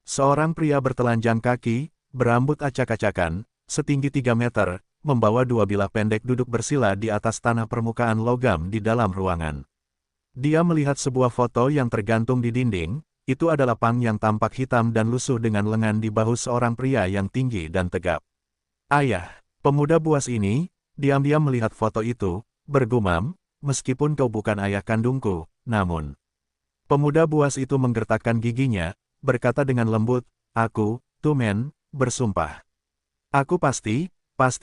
Seorang pria bertelanjang kaki, berambut acak-acakan, setinggi 3 meter, membawa dua bilah pendek duduk bersila di atas tanah permukaan logam di dalam ruangan. Dia melihat sebuah foto yang tergantung di dinding, itu adalah pang yang tampak hitam dan lusuh dengan lengan di bahu seorang pria yang tinggi dan tegap. Ayah, pemuda buas ini, diam-diam melihat foto itu, bergumam, meskipun kau bukan ayah kandungku, namun. Pemuda buas itu menggertakkan giginya, berkata dengan lembut, aku, Tumen, bersumpah. Aku pasti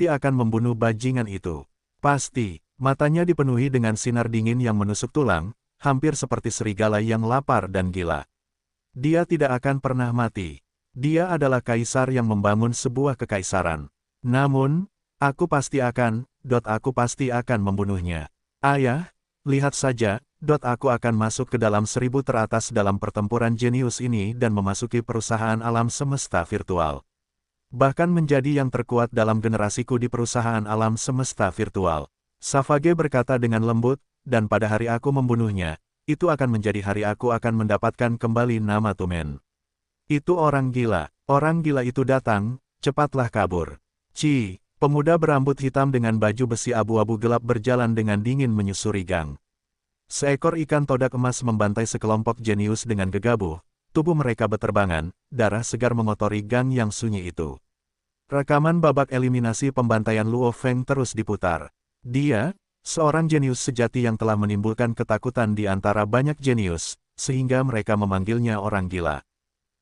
akan membunuh bajingan itu. Pasti, matanya dipenuhi dengan sinar dingin yang menusuk tulang, hampir seperti serigala yang lapar dan gila. Dia tidak akan pernah mati. Dia adalah kaisar yang membangun sebuah kekaisaran. Namun, aku pasti akan membunuhnya. Ayah, lihat saja, aku akan masuk ke dalam 1000 teratas dalam pertempuran jenius ini dan memasuki perusahaan alam semesta virtual. Bahkan menjadi yang terkuat dalam generasiku di perusahaan alam semesta virtual. Savage berkata dengan lembut, dan pada hari aku membunuhnya, itu akan menjadi hari aku akan mendapatkan kembali nama Tumen. Itu orang gila itu datang, cepatlah kabur. Pemuda berambut hitam dengan baju besi abu-abu gelap berjalan dengan dingin menyusuri gang. Seekor ikan todak emas membantai sekelompok jenius dengan gegabah, tubuh mereka beterbangan, darah segar mengotori gang yang sunyi itu. Rekaman babak eliminasi pembantaian Luo Feng terus diputar. Dia, Seorang jenius sejati yang telah menimbulkan ketakutan di antara banyak jenius, sehingga mereka memanggilnya orang gila.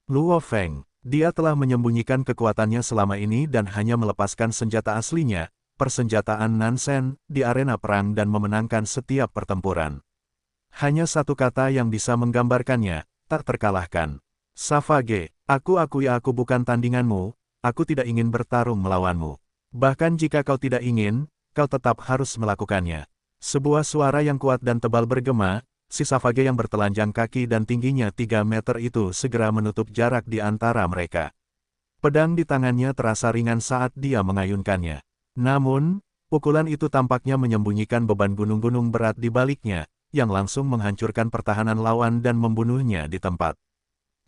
Luo Feng, dia telah menyembunyikan kekuatannya selama ini dan hanya melepaskan senjata aslinya, persenjataan Nansen, di arena perang dan memenangkan setiap pertempuran. Hanya satu kata yang bisa menggambarkannya, tak terkalahkan. Savage, aku akui aku bukan tandinganmu, aku tidak ingin bertarung melawanmu. Bahkan jika kau tidak ingin, kau tetap harus melakukannya. Sebuah suara yang kuat dan tebal bergema, si Savage yang bertelanjang kaki dan tingginya 3 meter itu segera menutup jarak di antara mereka. Pedang di tangannya terasa ringan saat dia mengayunkannya. Namun, pukulan itu tampaknya menyembunyikan beban gunung-gunung berat di baliknya, yang langsung menghancurkan pertahanan lawan dan membunuhnya di tempat.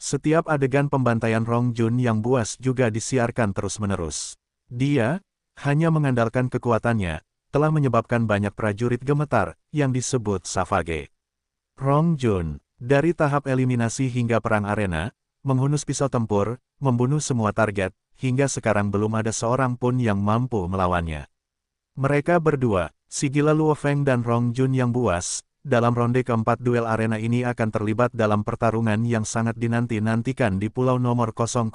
Setiap adegan pembantaian Rong Jun yang buas juga disiarkan terus-menerus. Dia, hanya mengandalkan kekuatannya, telah menyebabkan banyak prajurit gemetar, yang disebut Savage. Rong Jun, dari tahap eliminasi hingga perang arena, menghunus pisau tempur, membunuh semua target, hingga sekarang belum ada seorang pun yang mampu melawannya. Mereka berdua, si gila Luo Feng dan Rong Jun yang buas, dalam ronde keempat duel arena ini akan terlibat dalam pertarungan yang sangat dinanti-nantikan di pulau nomor 00001.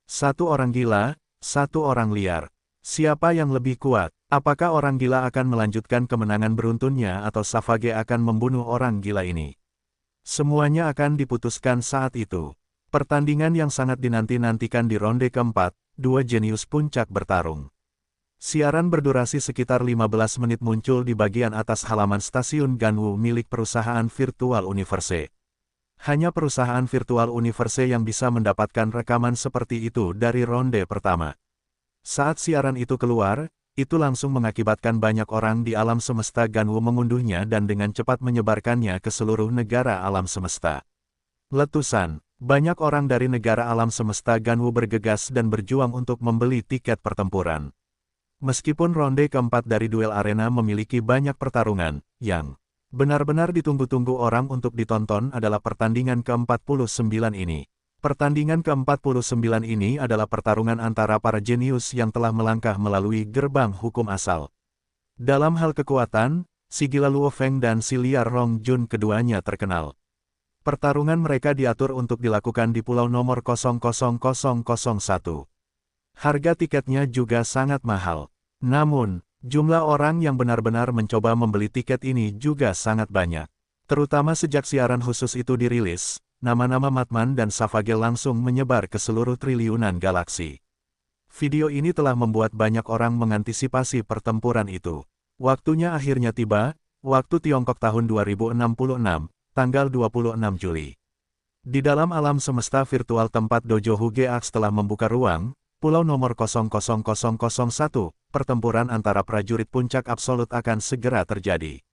Satu orang gila, satu orang liar. Siapa yang lebih kuat? Apakah orang gila akan melanjutkan kemenangan beruntunnya atau Savage akan membunuh orang gila ini? Semuanya akan diputuskan saat itu. Pertandingan yang sangat dinanti-nantikan di ronde keempat, dua jenius puncak bertarung. Siaran berdurasi sekitar 15 menit muncul di bagian atas halaman stasiun Ganwu milik perusahaan Virtual Universe. Hanya perusahaan Virtual Universe yang bisa mendapatkan rekaman seperti itu dari ronde pertama. Saat siaran itu keluar, itu langsung mengakibatkan banyak orang di alam semesta Ganwu mengunduhnya dan dengan cepat menyebarkannya ke seluruh negara alam semesta. Letusan, banyak orang dari negara alam semesta Ganwu bergegas dan berjuang untuk membeli tiket pertempuran. Meskipun ronde keempat dari duel arena memiliki banyak pertarungan, yang benar-benar ditunggu-tunggu orang untuk ditonton adalah pertandingan ke-49 ini. Pertandingan ke-49 ini adalah pertarungan antara para jenius yang telah melangkah melalui gerbang hukum asal. Dalam hal kekuatan, si gila Luo Feng dan si liar Rong Jun keduanya terkenal. Pertarungan mereka diatur untuk dilakukan di pulau nomor 00001. Harga tiketnya juga sangat mahal. Namun, jumlah orang yang benar-benar mencoba membeli tiket ini juga sangat banyak. Terutama sejak siaran khusus itu dirilis, nama-nama Matman dan Savage langsung menyebar ke seluruh triliunan galaksi. Video ini telah membuat banyak orang mengantisipasi pertempuran itu. Waktunya akhirnya tiba, waktu Tiongkok tahun 2066, tanggal 26 Juli. Di dalam alam semesta virtual tempat Dojo Hugeax telah membuka ruang, pulau nomor 00001, pertempuran antara prajurit puncak absolut akan segera terjadi.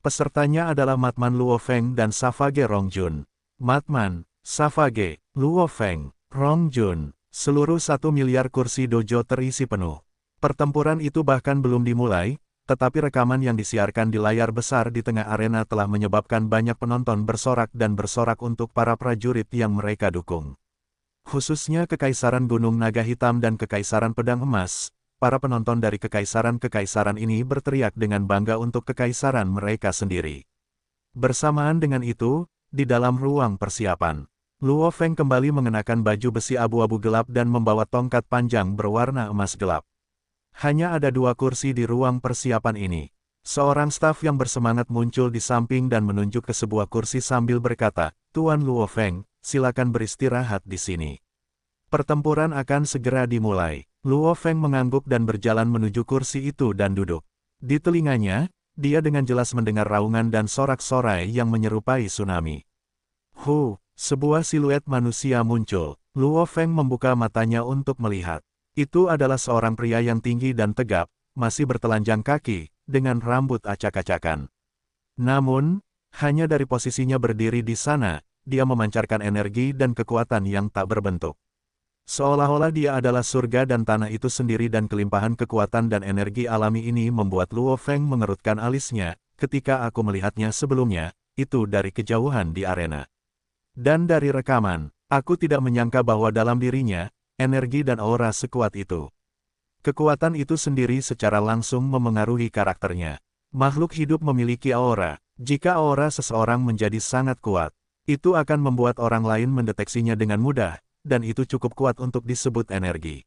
Pesertanya adalah Matman Luo Feng dan Savage Rong Jun. Matman, Savage, Luo Feng, Rong Jun, seluruh 1 miliar kursi dojo terisi penuh. Pertempuran itu bahkan belum dimulai, tetapi rekaman yang disiarkan di layar besar di tengah arena telah menyebabkan banyak penonton bersorak dan bersorak untuk para prajurit yang mereka dukung. Khususnya Kekaisaran Gunung Naga Hitam dan Kekaisaran Pedang Emas, para penonton dari kekaisaran-kekaisaran ini berteriak dengan bangga untuk kekaisaran mereka sendiri. Bersamaan dengan itu, di dalam ruang persiapan, Luo Feng kembali mengenakan baju besi abu-abu gelap dan membawa tongkat panjang berwarna emas gelap. Hanya ada 2 kursi di ruang persiapan ini. Seorang staf yang bersemangat muncul di samping dan menunjuk ke sebuah kursi sambil berkata, "Tuan Luo Feng, silakan beristirahat di sini." Pertempuran akan segera dimulai. Luo Feng mengangguk dan berjalan menuju kursi itu dan duduk. Di telinganya, dia dengan jelas mendengar raungan dan sorak-sorai yang menyerupai tsunami. Sebuah siluet manusia muncul. Luo Feng membuka matanya untuk melihat. Itu adalah seorang pria yang tinggi dan tegap, masih bertelanjang kaki, dengan rambut acak-acakan. Namun, hanya dari posisinya berdiri di sana, dia memancarkan energi dan kekuatan yang tak berbentuk. Seolah-olah dia adalah surga dan tanah itu sendiri dan kelimpahan kekuatan dan energi alami ini membuat Luo Feng mengerutkan alisnya, ketika aku melihatnya sebelumnya, itu dari kejauhan di arena. Dan dari rekaman, aku tidak menyangka bahwa dalam dirinya, energi dan aura sekuat itu. Kekuatan itu sendiri secara langsung memengaruhi karakternya. Makhluk hidup memiliki aura. Jika aura seseorang menjadi sangat kuat, itu akan membuat orang lain mendeteksinya dengan mudah, dan itu cukup kuat untuk disebut energi.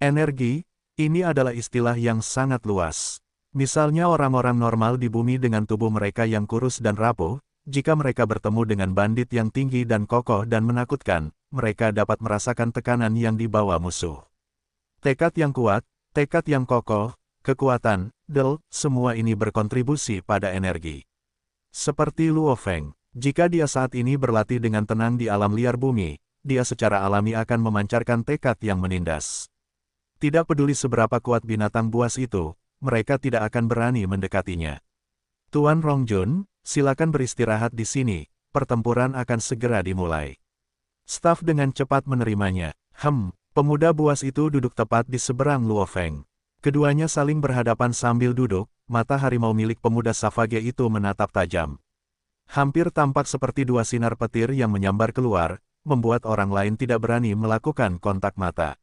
Energi, ini adalah istilah yang sangat luas. Misalnya orang-orang normal di bumi dengan tubuh mereka yang kurus dan rapuh, jika mereka bertemu dengan bandit yang tinggi dan kokoh dan menakutkan, mereka dapat merasakan tekanan yang dibawa musuh. Tekad yang kuat, tekad yang kokoh, kekuatan, semua ini berkontribusi pada energi. Seperti Luo Feng, jika dia saat ini berlatih dengan tenang di alam liar bumi, dia secara alami akan memancarkan tekad yang menindas. Tidak peduli seberapa kuat binatang buas itu, mereka tidak akan berani mendekatinya. Tuan Rongjun, silakan beristirahat di sini, pertempuran akan segera dimulai. Staf dengan cepat menerimanya. Pemuda buas itu duduk tepat di seberang Luo Feng. Keduanya saling berhadapan sambil duduk, mata harimau milik pemuda Savage itu menatap tajam. Hampir tampak seperti dua sinar petir yang menyambar keluar, membuat orang lain tidak berani melakukan kontak mata.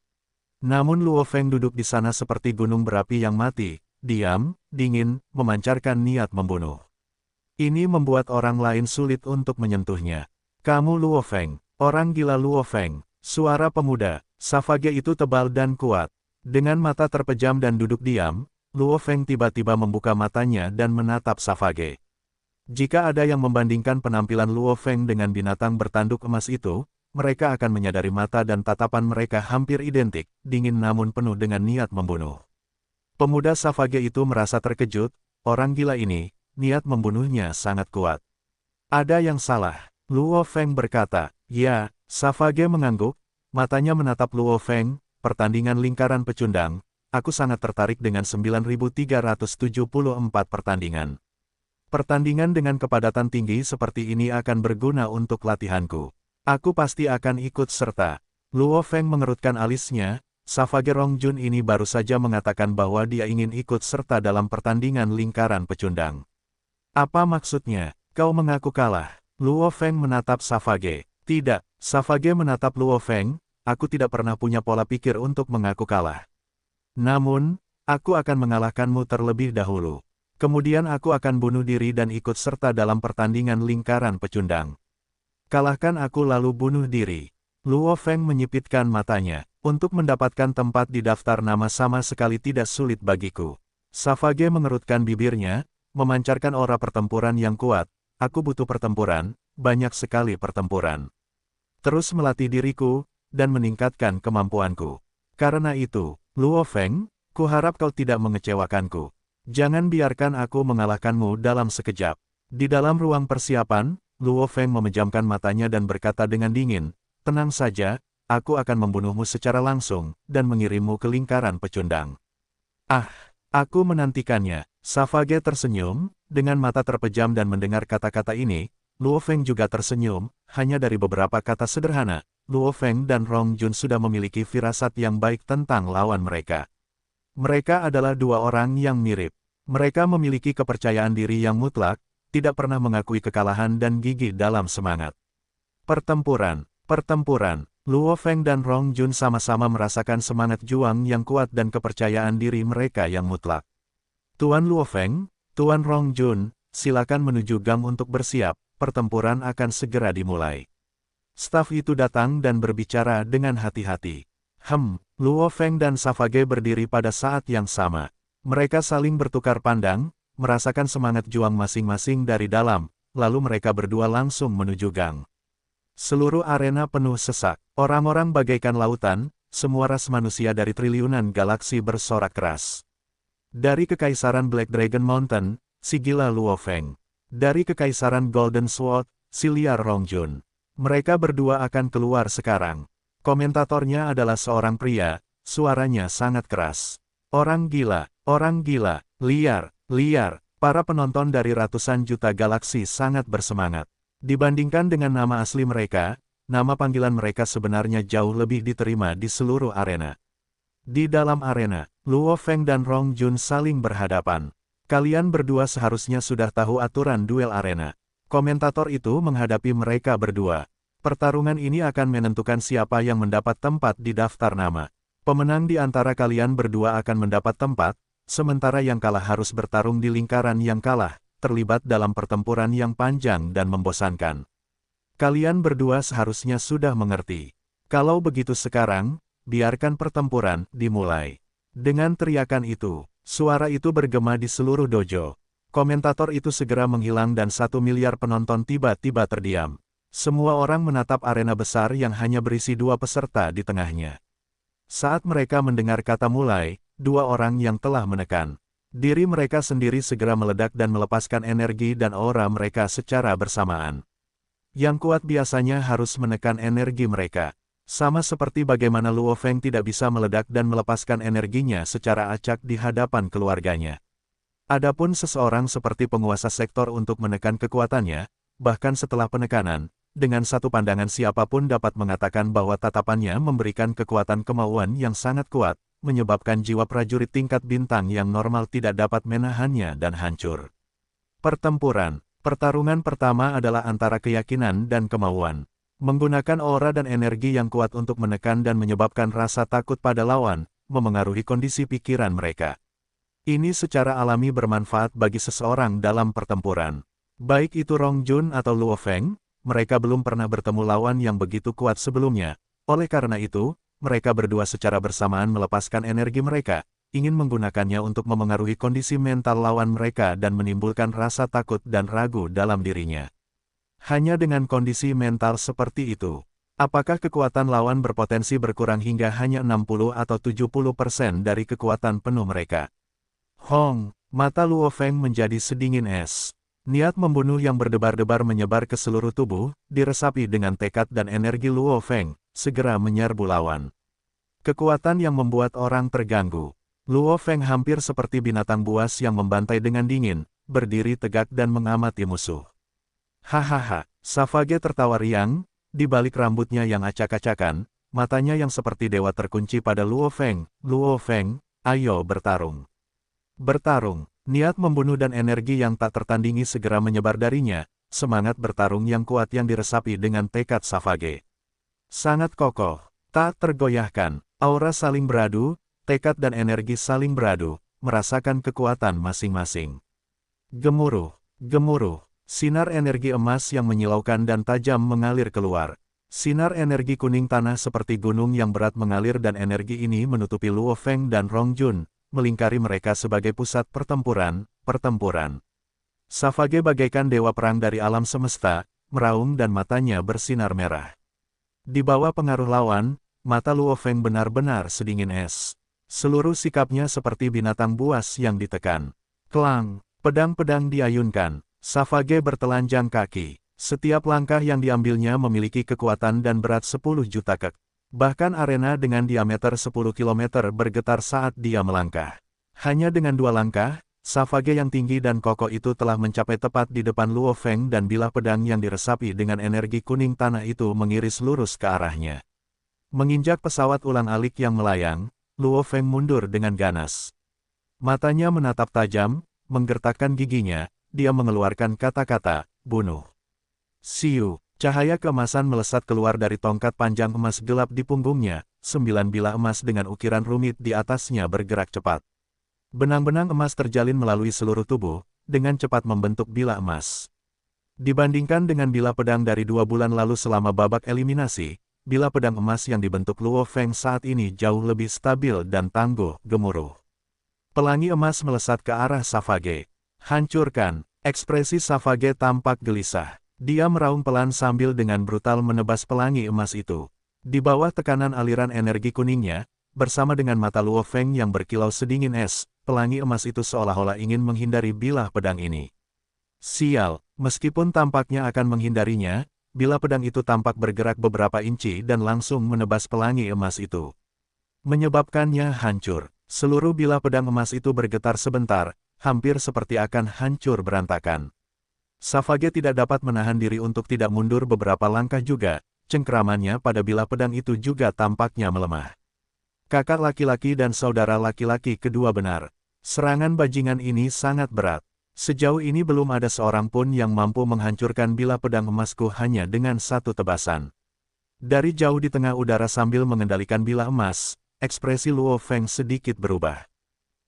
Namun Luo Feng duduk di sana seperti gunung berapi yang mati, diam, dingin, memancarkan niat membunuh. Ini membuat orang lain sulit untuk menyentuhnya. Kamu Luo Feng, orang gila Luo Feng. Suara pemuda Savage itu tebal dan kuat. Dengan mata terpejam dan duduk diam, Luo Feng tiba-tiba membuka matanya dan menatap Savage. Jika ada yang membandingkan penampilan Luo Feng dengan binatang bertanduk emas itu, mereka akan menyadari mata dan tatapan mereka hampir identik, dingin namun penuh dengan niat membunuh. Pemuda Savage itu merasa terkejut, orang gila ini, niat membunuhnya sangat kuat. Ada yang salah, Luo Feng berkata. Ya, Savage mengangguk, matanya menatap Luo Feng. Pertandingan lingkaran pecundang, aku sangat tertarik dengan 9.374 pertandingan. Pertandingan dengan kepadatan tinggi seperti ini akan berguna untuk latihanku. Aku pasti akan ikut serta. Luo Feng mengerutkan alisnya, Savage Rongjun ini baru saja mengatakan bahwa dia ingin ikut serta dalam pertandingan lingkaran pecundang. Apa maksudnya? Kau mengaku kalah. Luo Feng menatap Savage. Tidak, Savage menatap Luo Feng. Aku tidak pernah punya pola pikir untuk mengaku kalah. Namun, aku akan mengalahkanmu terlebih dahulu. Kemudian aku akan bunuh diri dan ikut serta dalam pertandingan lingkaran pecundang. Kalahkan aku lalu bunuh diri. Luo Feng menyipitkan matanya. Untuk mendapatkan tempat di daftar nama sama sekali tidak sulit bagiku. Savage mengerutkan bibirnya, memancarkan aura pertempuran yang kuat. Aku butuh pertempuran, banyak sekali pertempuran. Terus melatih diriku, dan meningkatkan kemampuanku. Karena itu, Luo Feng, kuharap kau tidak mengecewakanku. Jangan biarkan aku mengalahkanmu dalam sekejap. Di dalam ruang persiapan, Luo Feng memejamkan matanya dan berkata dengan dingin, tenang saja, aku akan membunuhmu secara langsung, dan mengirimmu ke lingkaran pecundang. Aku menantikannya. Savage tersenyum, dengan mata terpejam dan mendengar kata-kata ini, Luo Feng juga tersenyum, hanya dari beberapa kata sederhana. Luo Feng dan Rongjun sudah memiliki firasat yang baik tentang lawan mereka. Mereka adalah dua orang yang mirip. Mereka memiliki kepercayaan diri yang mutlak, tidak pernah mengakui kekalahan dan gigih dalam semangat. Pertempuran. Luo Feng dan Rongjun sama-sama merasakan semangat juang yang kuat dan kepercayaan diri mereka yang mutlak. Tuan Luo Feng, Tuan Rongjun, silakan menuju gang untuk bersiap, pertempuran akan segera dimulai. Staf itu datang dan berbicara dengan hati-hati. Luo Feng dan Savage berdiri pada saat yang sama. Mereka saling bertukar pandang, merasakan semangat juang masing-masing dari dalam, lalu mereka berdua langsung menuju gang. Seluruh arena penuh sesak. Orang-orang bagaikan lautan, semua ras manusia dari triliunan galaksi bersorak keras. Dari Kekaisaran Black Dragon Mountain, si gila Luo Feng. Dari Kekaisaran Golden Sword, si liar Rongjun. Mereka berdua akan keluar sekarang. Komentatornya adalah seorang pria, suaranya sangat keras. Orang gila, liar. Para penonton dari ratusan juta galaksi sangat bersemangat. Dibandingkan dengan nama asli mereka, nama panggilan mereka sebenarnya jauh lebih diterima di seluruh arena. Di dalam arena, Luo Feng dan Rongjun saling berhadapan. Kalian berdua seharusnya sudah tahu aturan duel arena. Komentator itu menghadapi mereka berdua. Pertarungan ini akan menentukan siapa yang mendapat tempat di daftar nama. Pemenang di antara kalian berdua akan mendapat tempat, sementara yang kalah harus bertarung di lingkaran yang kalah, terlibat dalam pertempuran yang panjang dan membosankan. Kalian berdua seharusnya sudah mengerti. Kalau begitu sekarang, biarkan pertempuran dimulai. Dengan teriakan itu, suara itu bergema di seluruh dojo. Komentator itu segera menghilang dan 1 miliar penonton tiba-tiba terdiam. Semua orang menatap arena besar yang hanya berisi 2 peserta di tengahnya. Saat mereka mendengar kata mulai, 2 orang yang telah menekan diri mereka sendiri segera meledak dan melepaskan energi dan aura mereka secara bersamaan. Yang kuat biasanya harus menekan energi mereka. Sama seperti bagaimana Luo Feng tidak bisa meledak dan melepaskan energinya secara acak di hadapan keluarganya. Adapun seseorang seperti penguasa sektor untuk menekan kekuatannya, bahkan setelah penekanan, dengan satu pandangan siapapun dapat mengatakan bahwa tatapannya memberikan kekuatan kemauan yang sangat kuat, menyebabkan jiwa prajurit tingkat bintang yang normal tidak dapat menahannya dan hancur. Pertempuran. Pertarungan pertama adalah antara keyakinan dan kemauan. Menggunakan aura dan energi yang kuat untuk menekan dan menyebabkan rasa takut pada lawan, memengaruhi kondisi pikiran mereka. Ini secara alami bermanfaat bagi seseorang dalam pertempuran. Baik itu Rong Jun atau Luo Feng, mereka belum pernah bertemu lawan yang begitu kuat sebelumnya. Oleh karena itu, mereka berdua secara bersamaan melepaskan energi mereka, ingin menggunakannya untuk memengaruhi kondisi mental lawan mereka dan menimbulkan rasa takut dan ragu dalam dirinya. Hanya dengan kondisi mental seperti itu, apakah kekuatan lawan berpotensi berkurang hingga hanya 60 atau 70% dari kekuatan penuh mereka? Hong, mata Luo Feng menjadi sedingin es. Niat membunuh yang berdebar-debar menyebar ke seluruh tubuh, diresapi dengan tekad dan energi Luo Feng, segera menyerbu lawan. Kekuatan yang membuat orang terganggu. Luo Feng hampir seperti binatang buas yang membantai dengan dingin, berdiri tegak dan mengamati musuh. Hahaha, Savage tertawa riang, di balik rambutnya yang acak-acakan, matanya yang seperti dewa terkunci pada Luo Feng. Luo Feng, ayo bertarung. Bertarung. Niat membunuh dan energi yang tak tertandingi segera menyebar darinya, semangat bertarung yang kuat yang diresapi dengan tekad Savage. Sangat kokoh, tak tergoyahkan, aura saling beradu, tekad dan energi saling beradu, merasakan kekuatan masing-masing. Gemuruh, gemuruh, sinar energi emas yang menyilaukan dan tajam mengalir keluar. Sinar energi kuning tanah seperti gunung yang berat mengalir dan energi ini menutupi Luo Feng dan Rong Jun, melingkari mereka sebagai pusat pertempuran. Savage bagaikan dewa perang dari alam semesta, meraung dan matanya bersinar merah. Di bawah pengaruh lawan, mata Luo Feng benar-benar sedingin es. Seluruh sikapnya seperti binatang buas yang ditekan. Klang, pedang-pedang diayunkan, Savage bertelanjang kaki. Setiap langkah yang diambilnya memiliki kekuatan dan berat 10 juta kek. Bahkan arena dengan diameter 10 km bergetar saat dia melangkah. Hanya dengan 2 langkah, Savage yang tinggi dan kokoh itu telah mencapai tepat di depan Luo Feng dan bilah pedang yang diresapi dengan energi kuning tanah itu mengiris lurus ke arahnya. Menginjak pesawat ulang-alik yang melayang, Luo Feng mundur dengan ganas. Matanya menatap tajam, menggertakkan giginya, dia mengeluarkan kata-kata, bunuh. Siu. Cahaya keemasan melesat keluar dari tongkat panjang emas gelap di punggungnya, 9 bilah emas dengan ukiran rumit di atasnya bergerak cepat. Benang-benang emas terjalin melalui seluruh tubuh, dengan cepat membentuk bilah emas. Dibandingkan dengan bilah pedang dari 2 bulan lalu selama babak eliminasi, bilah pedang emas yang dibentuk Luo Feng saat ini jauh lebih stabil dan tangguh, gemuruh. Pelangi emas melesat ke arah Savage. Hancurkan, ekspresi Savage tampak gelisah. Dia meraung pelan sambil dengan brutal menebas pelangi emas itu. Di bawah tekanan aliran energi kuningnya, bersama dengan mata Luo Feng yang berkilau sedingin es, pelangi emas itu seolah-olah ingin menghindari bilah pedang ini. Sial, meskipun tampaknya akan menghindarinya, bilah pedang itu tampak bergerak beberapa inci dan langsung menebas pelangi emas itu. Menyebabkannya hancur. Seluruh bilah pedang emas itu bergetar sebentar, hampir seperti akan hancur berantakan. Savage tidak dapat menahan diri untuk tidak mundur beberapa langkah juga, cengkeramannya pada bilah pedang itu juga tampaknya melemah. Kakak laki-laki dan saudara laki-laki kedua benar. Serangan bajingan ini sangat berat. Sejauh ini belum ada seorang pun yang mampu menghancurkan bilah pedang emasku hanya dengan satu tebasan. Dari jauh di tengah udara sambil mengendalikan bilah emas, ekspresi Luo Feng sedikit berubah.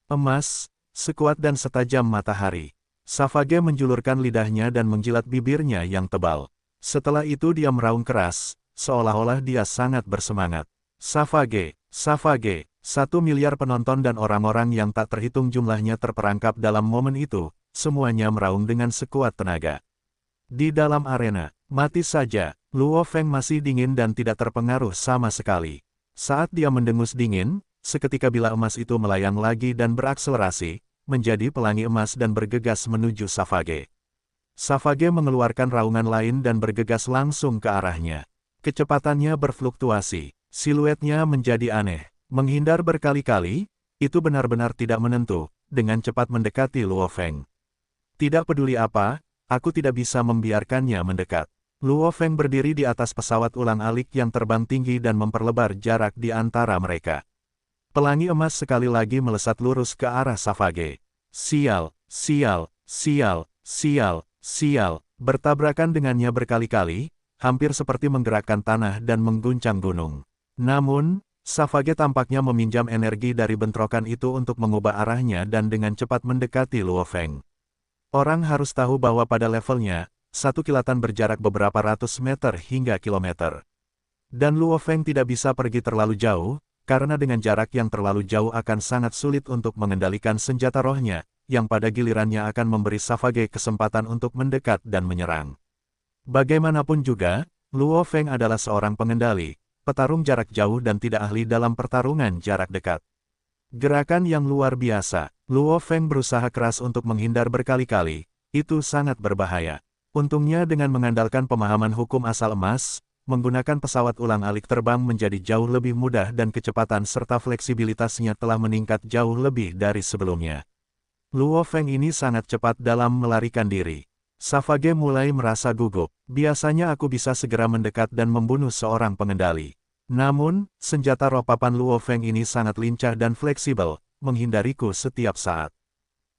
Emas, sekuat dan setajam matahari. Savage menjulurkan lidahnya dan menjilat bibirnya yang tebal. Setelah itu dia meraung keras, seolah-olah dia sangat bersemangat. Savage, Savage, 1 miliar penonton dan orang-orang yang tak terhitung jumlahnya terperangkap dalam momen itu, semuanya meraung dengan sekuat tenaga. Di dalam arena, mati saja, Luo Feng masih dingin dan tidak terpengaruh sama sekali. Saat dia mendengus dingin, seketika bila emas itu melayang lagi dan berakselerasi, menjadi pelangi emas dan bergegas menuju Savage. Savage mengeluarkan raungan lain dan bergegas langsung ke arahnya. Kecepatannya berfluktuasi, siluetnya menjadi aneh, menghindar berkali-kali, itu benar-benar tidak menentu, dengan cepat mendekati Luo Feng. Tidak peduli apa, aku tidak bisa membiarkannya mendekat. Luo Feng berdiri di atas pesawat ulang-alik yang terbang tinggi dan memperlebar jarak di antara mereka. Pelangi emas sekali lagi melesat lurus ke arah Savage. Sial, sial, sial, sial, sial, bertabrakan dengannya berkali-kali, hampir seperti menggerakkan tanah dan mengguncang gunung. Namun, Savage tampaknya meminjam energi dari bentrokan itu untuk mengubah arahnya dan dengan cepat mendekati Luo Feng. Orang harus tahu bahwa pada levelnya, satu kilatan berjarak beberapa ratus meter hingga kilometer. Dan Luo Feng tidak bisa pergi terlalu jauh, karena dengan jarak yang terlalu jauh akan sangat sulit untuk mengendalikan senjata rohnya, yang pada gilirannya akan memberi Savage kesempatan untuk mendekat dan menyerang. Bagaimanapun juga, Luo Feng adalah seorang pengendali, petarung jarak jauh dan tidak ahli dalam pertarungan jarak dekat. Gerakan yang luar biasa, Luo Feng berusaha keras untuk menghindar berkali-kali, itu sangat berbahaya. Untungnya dengan mengandalkan pemahaman hukum asal emas, menggunakan pesawat ulang-alik terbang menjadi jauh lebih mudah dan kecepatan serta fleksibilitasnya telah meningkat jauh lebih dari sebelumnya. Luo Feng ini sangat cepat dalam melarikan diri. Savage mulai merasa gugup, biasanya aku bisa segera mendekat dan membunuh seorang pengendali. Namun, senjata roh papan Luo Feng ini sangat lincah dan fleksibel, menghindariku setiap saat.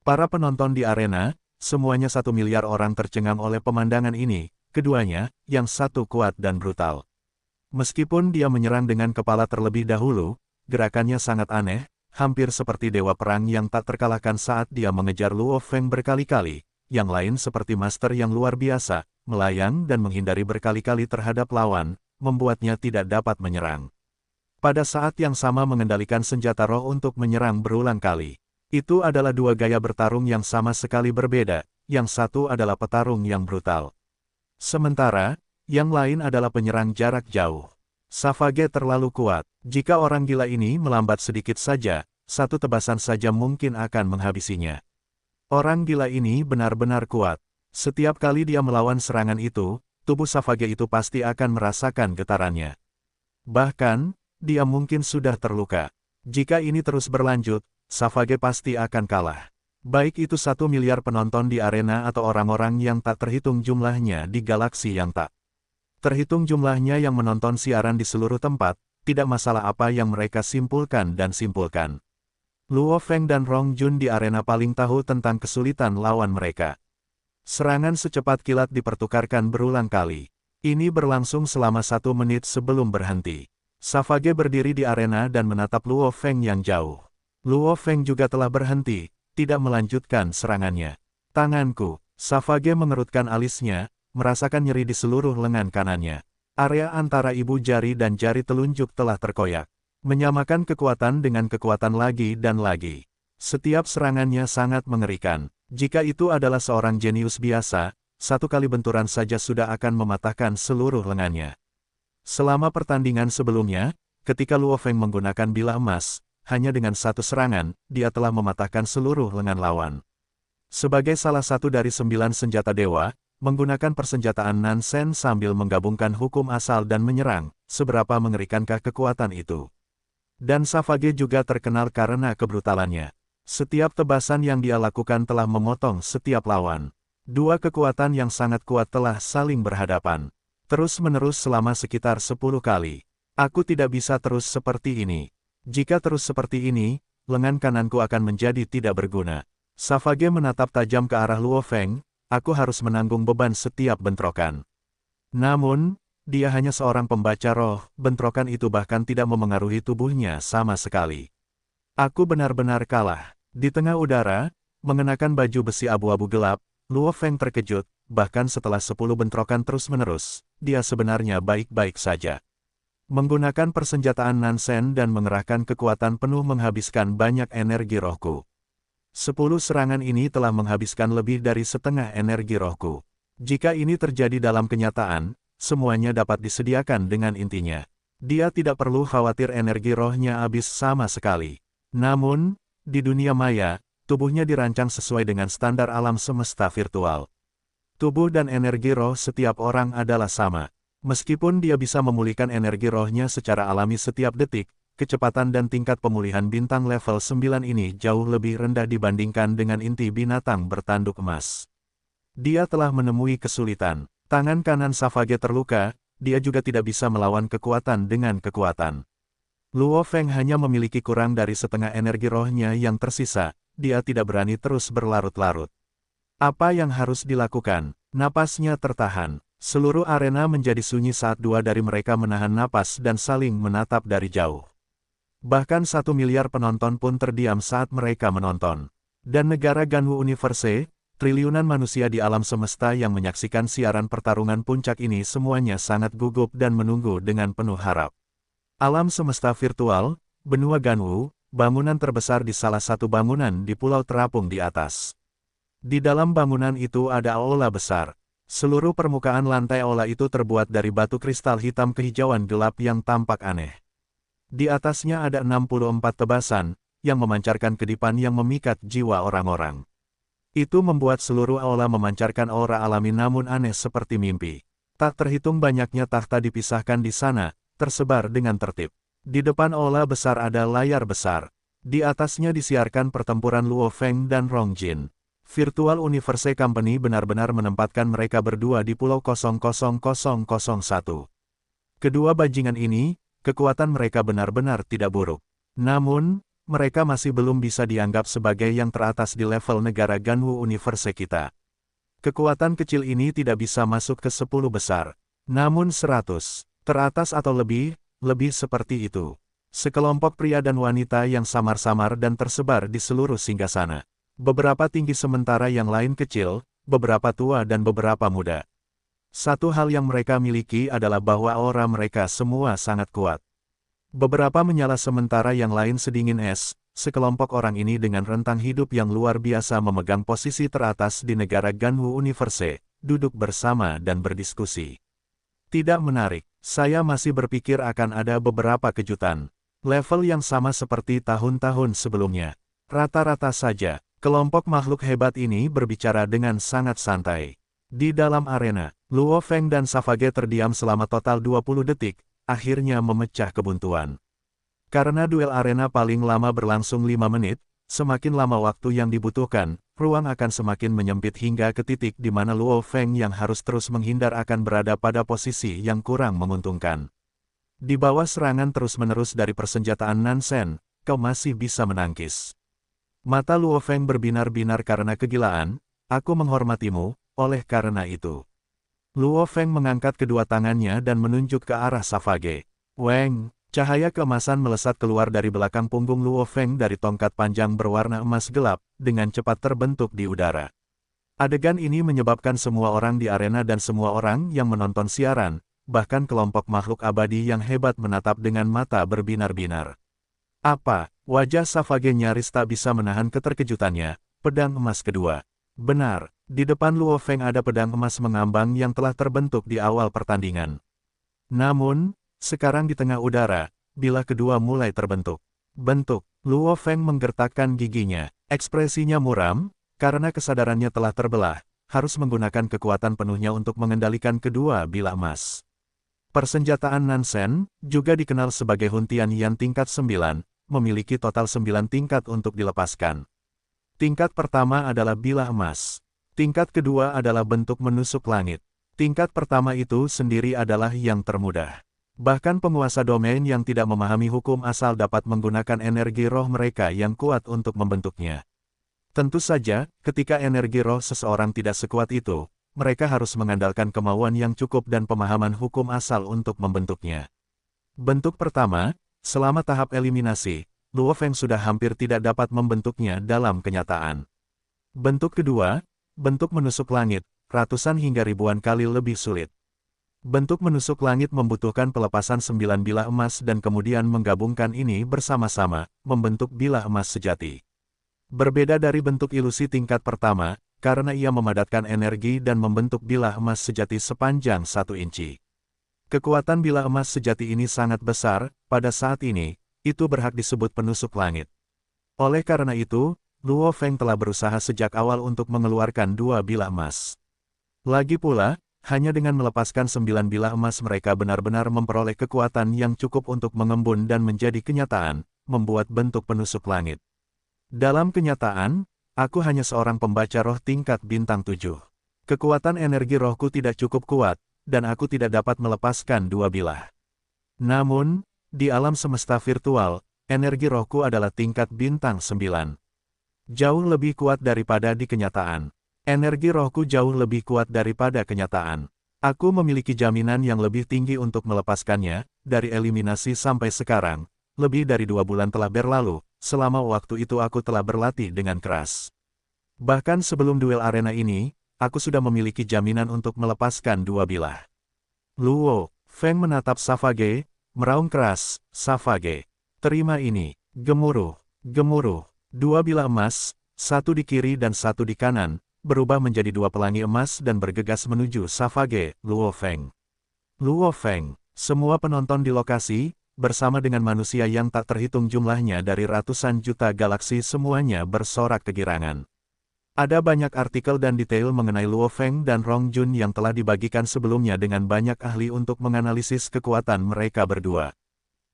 Para penonton di arena, semuanya 1 miliar orang tercengang oleh pemandangan ini, keduanya, yang satu kuat dan brutal. Meskipun dia menyerang dengan kepala terlebih dahulu, gerakannya sangat aneh, hampir seperti dewa perang yang tak terkalahkan saat dia mengejar Luo Feng berkali-kali, yang lain seperti master yang luar biasa, melayang dan menghindari berkali-kali terhadap lawan, membuatnya tidak dapat menyerang. Pada saat yang sama mengendalikan senjata roh untuk menyerang berulang kali. Itu adalah dua gaya bertarung yang sama sekali berbeda, yang satu adalah petarung yang brutal. Sementara, yang lain adalah penyerang jarak jauh. Savage terlalu kuat, jika orang gila ini melambat sedikit saja, satu tebasan saja mungkin akan menghabisinya. Orang gila ini benar-benar kuat. Setiap kali dia melawan serangan itu, tubuh Savage itu pasti akan merasakan getarannya. Bahkan, dia mungkin sudah terluka. Jika ini terus berlanjut, Savage pasti akan kalah. Baik itu 1 miliar penonton di arena atau orang-orang yang tak terhitung jumlahnya di galaksi yang tak terhitung jumlahnya yang menonton siaran di seluruh tempat, tidak masalah apa yang mereka simpulkan dan simpulkan. Luo Feng dan Rong Jun di arena paling tahu tentang kesulitan lawan mereka. Serangan secepat kilat dipertukarkan berulang kali. Ini berlangsung selama 1 menit sebelum berhenti. Savage berdiri di arena dan menatap Luo Feng yang jauh. Luo Feng juga telah berhenti, tidak melanjutkan serangannya. Tanganku, Savage mengerutkan alisnya, merasakan nyeri di seluruh lengan kanannya. Area antara ibu jari dan jari telunjuk telah terkoyak. Menyamakan kekuatan dengan kekuatan lagi dan lagi. Setiap serangannya sangat mengerikan. Jika itu adalah seorang jenius biasa, 1 kali benturan saja sudah akan mematahkan seluruh lengannya. Selama pertandingan sebelumnya, ketika Luo Feng menggunakan bilah emas, hanya dengan 1 serangan, dia telah mematahkan seluruh lengan lawan. Sebagai salah satu dari 9 senjata dewa, menggunakan persenjataan Nansen sambil menggabungkan hukum asal dan menyerang, seberapa mengerikankah kekuatan itu. Dan Savage juga terkenal karena kebrutalannya. Setiap tebasan yang dia lakukan telah memotong setiap lawan. 2 kekuatan yang sangat kuat telah saling berhadapan. Terus-menerus selama sekitar 10 kali. Aku tidak bisa terus seperti ini. Jika terus seperti ini, lengan kananku akan menjadi tidak berguna. Savage menatap tajam ke arah Luo Feng, aku harus menanggung beban setiap bentrokan. Namun, dia hanya seorang pembaca roh, bentrokan itu bahkan tidak memengaruhi tubuhnya sama sekali. Aku benar-benar kalah. Di tengah udara, mengenakan baju besi abu-abu gelap, Luo Feng terkejut, bahkan setelah 10 bentrokan terus-menerus, dia sebenarnya baik-baik saja. Menggunakan persenjataan Nansen dan mengerahkan kekuatan penuh menghabiskan banyak energi rohku. 10 serangan ini telah menghabiskan lebih dari setengah energi rohku. Jika ini terjadi dalam kenyataan, semuanya dapat disediakan dengan intinya. Dia tidak perlu khawatir energi rohnya habis sama sekali. Namun, di dunia maya, tubuhnya dirancang sesuai dengan standar alam semesta virtual. Tubuh dan energi roh setiap orang adalah sama. Meskipun dia bisa memulihkan energi rohnya secara alami setiap detik, kecepatan dan tingkat pemulihan bintang level 9 ini jauh lebih rendah dibandingkan dengan inti binatang bertanduk emas. Dia telah menemui kesulitan. Tangan kanan Savage terluka, dia juga tidak bisa melawan kekuatan dengan kekuatan. Luo Feng hanya memiliki kurang dari setengah energi rohnya yang tersisa, dia tidak berani terus berlarut-larut. Apa yang harus dilakukan? Napasnya tertahan. Seluruh arena menjadi sunyi saat dua dari mereka menahan napas dan saling menatap dari jauh. Bahkan 1 miliar penonton pun terdiam saat mereka menonton. Dan negara Ganwu Universe, triliunan manusia di alam semesta yang menyaksikan siaran pertarungan puncak ini semuanya sangat gugup dan menunggu dengan penuh harap. Alam semesta virtual, benua Ganwu, bangunan terbesar di salah satu bangunan di pulau terapung di atas. Di dalam bangunan itu ada aula besar. Seluruh permukaan lantai aula itu terbuat dari batu kristal hitam kehijauan gelap yang tampak aneh. Di atasnya ada 64 tebasan, yang memancarkan kedipan yang memikat jiwa orang-orang. Itu membuat seluruh aula memancarkan aura alami namun aneh seperti mimpi. Tak terhitung banyaknya takhta dipisahkan di sana, tersebar dengan tertib. Di depan aula besar ada layar besar. Di atasnya disiarkan pertempuran Luo Feng dan Rong Jin. Virtual Universe Company benar-benar menempatkan mereka berdua di Pulau 00001. Kedua bajingan ini, kekuatan mereka benar-benar tidak buruk. Namun, mereka masih belum bisa dianggap sebagai yang teratas di level negara Ganwu Universe kita. Kekuatan kecil ini tidak bisa masuk ke 10 besar. Namun 100, teratas atau lebih seperti itu. Sekelompok pria dan wanita yang samar-samar dan tersebar di seluruh singgasana. Beberapa tinggi sementara yang lain kecil, beberapa tua dan beberapa muda. Satu hal yang mereka miliki adalah bahwa aura mereka semua sangat kuat. Beberapa menyala sementara yang lain sedingin es, sekelompok orang ini dengan rentang hidup yang luar biasa memegang posisi teratas di negara Ganwu Universe, duduk bersama dan berdiskusi. Tidak menarik, saya masih berpikir akan ada beberapa kejutan. Level yang sama seperti tahun-tahun sebelumnya. Rata-rata saja. Kelompok makhluk hebat ini berbicara dengan sangat santai. Di dalam arena, Luo Feng dan Savage terdiam selama total 20 detik, akhirnya memecah kebuntuan. Karena duel arena paling lama berlangsung 5 menit, semakin lama waktu yang dibutuhkan, ruang akan semakin menyempit hingga ke titik di mana Luo Feng yang harus terus menghindar akan berada pada posisi yang kurang menguntungkan. Di bawah serangan terus-menerus dari persenjataan Nansen, kau masih bisa menangkis. Mata Luo Feng berbinar-binar karena kegilaan, aku menghormatimu, oleh karena itu. Luo Feng mengangkat kedua tangannya dan menunjuk ke arah Savage. Weng, cahaya keemasan melesat keluar dari belakang punggung Luo Feng dari tongkat panjang berwarna emas gelap, dengan cepat terbentuk di udara. Adegan ini menyebabkan semua orang di arena dan semua orang yang menonton siaran, bahkan kelompok makhluk abadi yang hebat menatap dengan mata berbinar-binar. Apa? Wajah Savage nyaris tak bisa menahan keterkejutannya, pedang emas kedua. Benar, di depan Luo Feng ada pedang emas mengambang yang telah terbentuk di awal pertandingan. Namun, sekarang di tengah udara, bila kedua mulai terbentuk. Luo Feng menggertakkan giginya, ekspresinya muram, karena kesadarannya telah terbelah, harus menggunakan kekuatan penuhnya untuk mengendalikan kedua bilah emas. Persenjataan Nansen, juga dikenal sebagai Huntian Yan tingkat 9, memiliki total 9 tingkat untuk dilepaskan. Tingkat pertama adalah bilah emas. Tingkat kedua adalah bentuk menusuk langit. Tingkat pertama itu sendiri adalah yang termudah. Bahkan penguasa domain yang tidak memahami hukum asal dapat menggunakan energi roh mereka yang kuat untuk membentuknya. Tentu saja, ketika energi roh seseorang tidak sekuat itu, mereka harus mengandalkan kemauan yang cukup dan pemahaman hukum asal untuk membentuknya. Bentuk pertama, selama tahap eliminasi, Luo Feng sudah hampir tidak dapat membentuknya dalam kenyataan. Bentuk kedua, bentuk menusuk langit, ratusan hingga ribuan kali lebih sulit. Bentuk menusuk langit membutuhkan pelepasan 9 bilah emas dan kemudian menggabungkan ini bersama-sama, membentuk bilah emas sejati. Berbeda dari bentuk ilusi tingkat pertama, karena ia memadatkan energi dan membentuk bilah emas sejati sepanjang 1 inci. Kekuatan bilah emas sejati ini sangat besar, pada saat ini, itu berhak disebut penusuk langit. Oleh karena itu, Luo Feng telah berusaha sejak awal untuk mengeluarkan 2 bilah emas. Lagi pula, hanya dengan melepaskan 9 bilah emas mereka benar-benar memperoleh kekuatan yang cukup untuk mengembun dan menjadi kenyataan, membuat bentuk penusuk langit. Dalam kenyataan, aku hanya seorang pembaca roh tingkat bintang 7. Kekuatan energi rohku tidak cukup kuat, dan aku tidak dapat melepaskan 2 bilah. Namun, di alam semesta virtual, energi rohku adalah tingkat bintang 9. Jauh lebih kuat daripada di kenyataan. Energi rohku jauh lebih kuat daripada kenyataan. Aku memiliki jaminan yang lebih tinggi untuk melepaskannya, dari eliminasi sampai sekarang. Lebih dari 2 bulan telah berlalu, selama waktu itu aku telah berlatih dengan keras. Bahkan sebelum duel arena ini, aku sudah memiliki jaminan untuk melepaskan 2 bilah. Luo Feng menatap Savage, meraung keras, Savage. Terima ini, gemuruh, gemuruh. 2 bilah emas, 1 di kiri dan 1 di kanan, berubah menjadi 2 pelangi emas dan bergegas menuju Savage, Luo Feng. Luo Feng, semua penonton di lokasi, bersama dengan manusia yang tak terhitung jumlahnya dari ratusan juta galaksi semuanya bersorak kegirangan. Ada banyak artikel dan detail mengenai Luo Feng dan Rong Jun yang telah dibagikan sebelumnya dengan banyak ahli untuk menganalisis kekuatan mereka berdua.